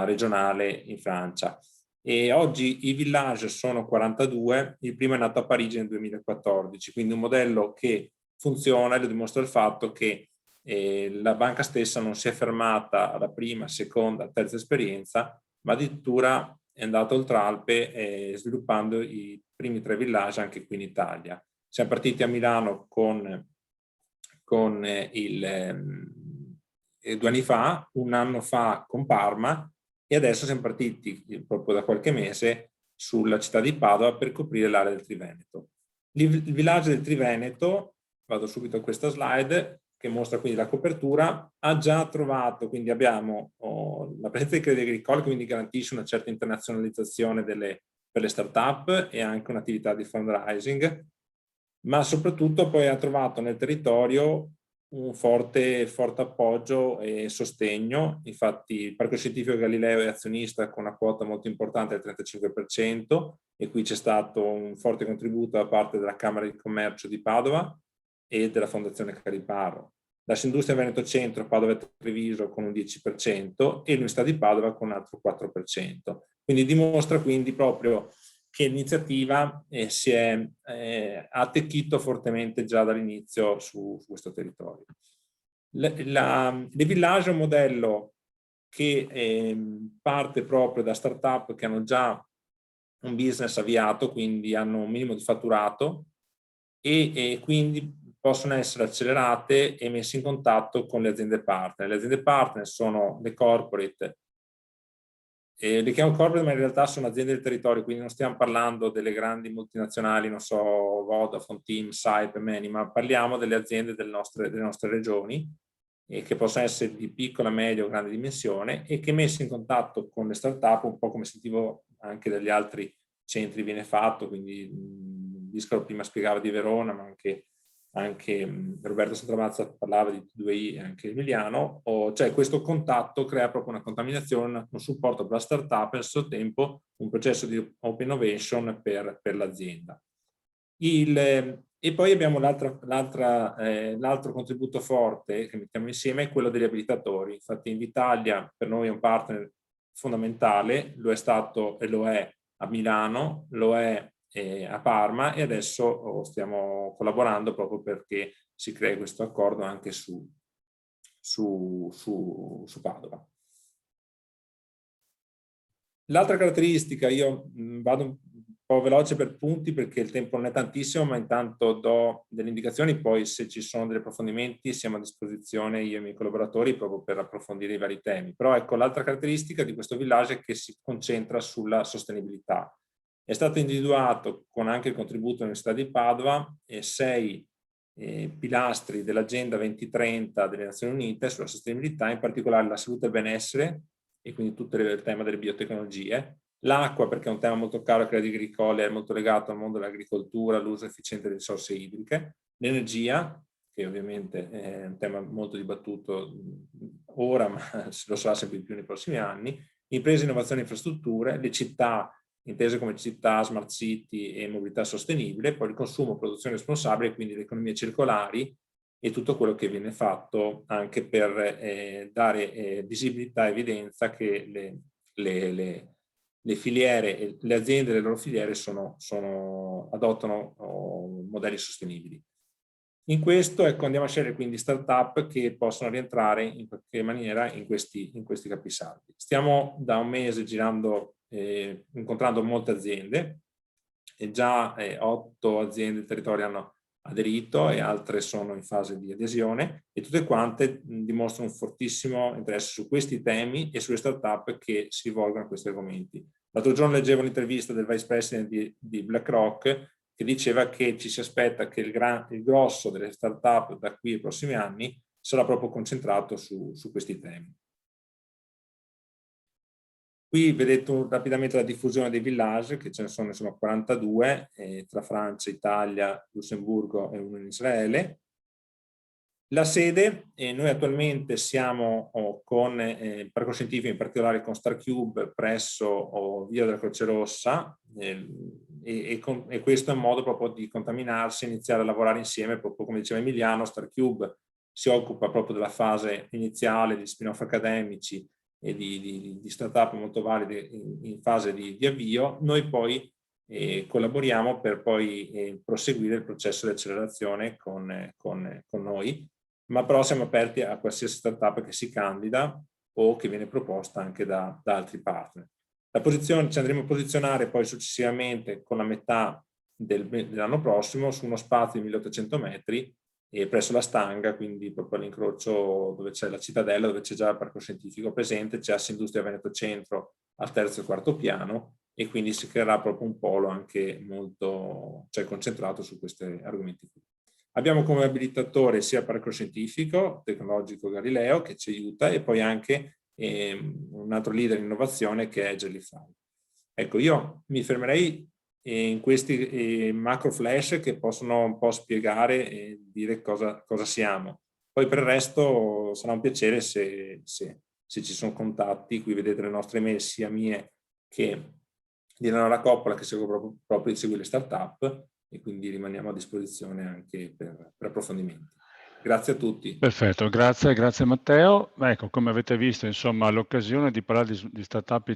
G: regionale in Francia. E oggi i village sono 42, il primo è nato a Parigi nel 2014, quindi un modello che funziona e lo dimostra il fatto che la banca stessa non si è fermata alla prima, seconda, terza esperienza, ma addirittura è andata oltre Alpe sviluppando i primi 3 village anche qui in Italia. Siamo partiti a Milano con 2 anni fa, 1 anno fa con Parma e adesso siamo partiti proprio da qualche mese sulla città di Padova per coprire l'area del Triveneto. Il villaggio del Triveneto, vado subito a questa slide che mostra quindi la copertura, ha già trovato, quindi abbiamo la presenza di Crédit Agricole che quindi garantisce una certa internazionalizzazione per le start-up e anche un'attività di fundraising, ma soprattutto poi ha trovato nel territorio un forte appoggio e sostegno. Infatti il Parco Scientifico Galileo è azionista con una quota molto importante del 35% e qui c'è stato un forte contributo da parte della Camera di Commercio di Padova e della Fondazione Cariparo. L'Assindustria Veneto Centro, Padova e Treviso con un 10% e l'Università di Padova con un altro 4%. Quindi dimostra quindi proprio che l'iniziativa si è attecchito fortemente già dall'inizio su questo territorio. Le Village è un modello che parte proprio da start-up che hanno già un business avviato, quindi hanno un minimo di fatturato e quindi possono essere accelerate e messe in contatto con le aziende partner. Le aziende partner sono le corporate, le chiamo corporate ma in realtà sono aziende del territorio, quindi non stiamo parlando delle grandi multinazionali, non so, Vodafone, Team, Saip, Many, ma parliamo delle aziende delle nostre regioni, che possono essere di piccola, media o grande dimensione e che messe in contatto con le start-up, un po' come sentivo anche dagli altri centri viene fatto, quindi Disco prima spiegava di Verona, ma anche Roberto Santramazza parlava di T2I e anche Emiliano, cioè questo contatto crea proprio una contaminazione, un supporto per la startup e allo stesso tempo un processo di open innovation per l'azienda. E poi abbiamo l'altro contributo forte che mettiamo insieme è quello degli abilitatori. Infatti Invitalia per noi è un partner fondamentale, lo è stato e lo è a Milano, lo è a Parma e adesso stiamo collaborando proprio perché si crei questo accordo anche su Padova. L'altra caratteristica, io vado un po' veloce per punti perché il tempo non è tantissimo, ma intanto do delle indicazioni, poi se ci sono degli approfondimenti siamo a disposizione io e i miei collaboratori proprio per approfondire i vari temi. Però ecco, l'altra caratteristica di questo village è che si concentra sulla sostenibilità. È stato individuato con anche il contributo dell'Università di Padova 6 pilastri dell'Agenda 2030 delle Nazioni Unite sulla sostenibilità, in particolare la salute e il benessere, e quindi tutto il tema delle biotecnologie, l'acqua perché è un tema molto caro che agricole è molto legato al mondo dell'agricoltura, all'uso efficiente delle risorse idriche, l'energia, che ovviamente è un tema molto dibattuto ora, ma lo sarà sempre di più nei prossimi anni, imprese, innovazione e infrastrutture, le città, intese come città, smart city e mobilità sostenibile, poi il consumo, produzione responsabile, quindi le economie circolari e tutto quello che viene fatto anche per dare visibilità e evidenza che le filiere, le aziende e le loro filiere adottano modelli sostenibili. In questo ecco, andiamo a scegliere quindi start-up che possono rientrare in qualche maniera in questi capisaldi. Stiamo da un mese girando, incontrando molte aziende e già 8 aziende del territorio hanno aderito e altre sono in fase di adesione e tutte quante dimostrano un fortissimo interesse su questi temi e sulle start-up che si rivolgono a questi argomenti. L'altro giorno leggevo un'intervista del vice president di BlackRock che diceva che ci si aspetta che il grosso delle start-up da qui ai prossimi anni sarà proprio concentrato su questi temi. Qui vedete rapidamente la diffusione dei village, che ce ne sono insomma 42, tra Francia, Italia, Lussemburgo e uno in Israele. La sede, noi attualmente siamo con il Parco Scientifico, in particolare con StarCube, presso Via della Croce Rossa, e questo è un modo proprio di contaminarsi, iniziare a lavorare insieme, proprio come diceva Emiliano. StarCube si occupa proprio della fase iniziale di spin-off accademici e di startup molto valide in fase di avvio. Noi poi collaboriamo per poi proseguire il processo di accelerazione con noi, ma però siamo aperti a qualsiasi startup che si candida o che viene proposta anche da altri partner. La posizione ci andremo a posizionare poi successivamente con la metà dell'anno prossimo su uno spazio di 1800 metri presso la Stanga, quindi proprio all'incrocio dove c'è la cittadella, dove c'è già il parco scientifico presente, c'è Assindustria Veneto Centro al 3° e 4° piano e quindi si creerà proprio un polo anche molto concentrato su questi argomenti qui. Abbiamo come abilitatore sia il Parco Scientifico Tecnologico Galileo che ci aiuta e poi anche un altro leader in innovazione che è Jellyfy. Ecco, io mi fermerei in questi macro flash che possono un po' spiegare e dire cosa siamo. Poi per il resto sarà un piacere se ci sono contatti. Qui vedete le nostre email, sia mie che di Eleonora Coppola, che segue proprio di seguire le startup, e quindi rimaniamo a disposizione anche per approfondimenti. Grazie a tutti.
C: Perfetto, grazie Matteo. Ecco, come avete visto, insomma, l'occasione di parlare di startup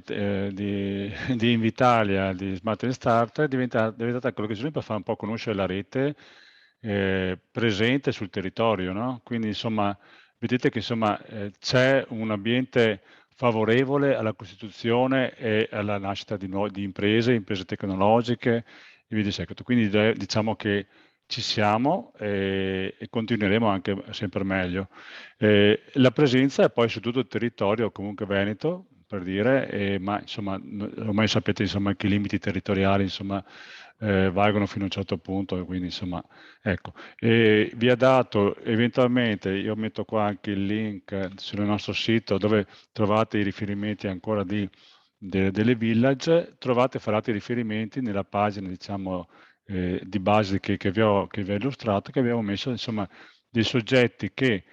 C: di Invitalia, di Smart and Start, è diventata l'occasione per fare un po' conoscere la rete presente sul territorio, no? Quindi, insomma, vedete che insomma, c'è un ambiente favorevole alla costituzione e alla nascita di imprese tecnologiche e via di seguito. Quindi diciamo che ci siamo e continueremo anche sempre meglio. La presenza è poi su tutto il territorio comunque veneto, per dire, ma insomma ormai sapete insomma, che i limiti territoriali insomma, valgono fino a un certo punto, quindi insomma ecco. Vi ha dato eventualmente, io metto qua anche il link sul nostro sito dove trovate i riferimenti ancora delle village, farate i riferimenti nella pagina diciamo di base che vi ho illustrato, che abbiamo messo insomma dei soggetti che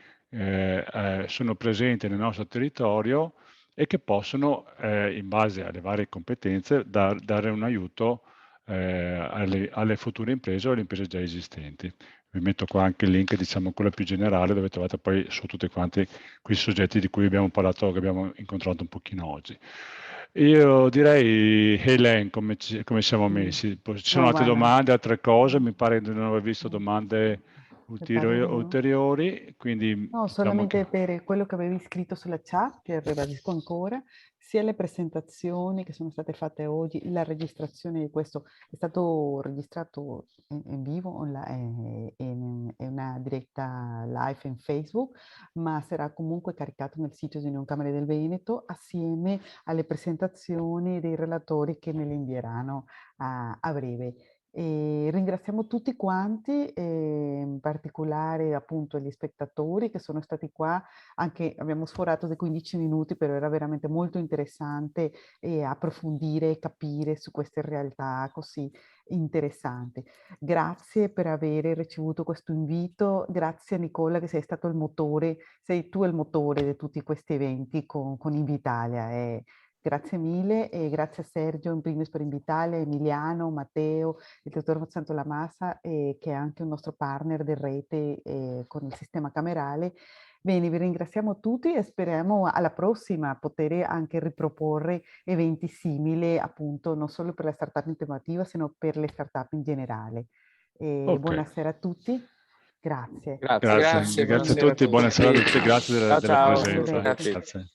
C: sono presenti nel nostro territorio e che possono, in base alle varie competenze, dare un aiuto alle future imprese o alle imprese già esistenti. Vi metto qua anche il link, diciamo, quello più generale, dove trovate poi su tutti quanti quei soggetti di cui abbiamo parlato, che abbiamo incontrato un pochino oggi. Io direi, Helen, come siamo messi? Ci sono altre domande, altre cose? Mi pare di non aver visto domande ulteriori, quindi
A: no, solamente per quello che avevi scritto sulla chat, che ribadisco ancora, sia le presentazioni che sono state fatte oggi, la registrazione di questo è stato registrato in vivo, in una diretta live in Facebook, ma sarà comunque caricato nel sito di Unioncamere del Veneto assieme alle presentazioni dei relatori che me le invieranno a breve. E ringraziamo tutti quanti, in particolare appunto gli spettatori che sono stati qua, anche abbiamo sforato dei 15 minuti, però era veramente molto interessante approfondire e capire su queste realtà così interessanti. Grazie per aver ricevuto questo invito, grazie a Nicola che sei stato il motore, sei tu il motore di tutti questi eventi con Invitalia. Grazie mille e grazie a Sergio in primis per Invitalia, Emiliano, Matteo, il dottor Santolamassa, che è anche un nostro partner del rete con il sistema camerale. Bene, vi ringraziamo tutti e speriamo alla prossima poter anche riproporre eventi simili, appunto, non solo per la startup integrativa, sino per le startup in generale.
C: Okay.
A: Buonasera a tutti. Grazie.
C: Grazie a tutti, buonasera a tutti, grazie della presenza.
B: Grazie.
C: Grazie.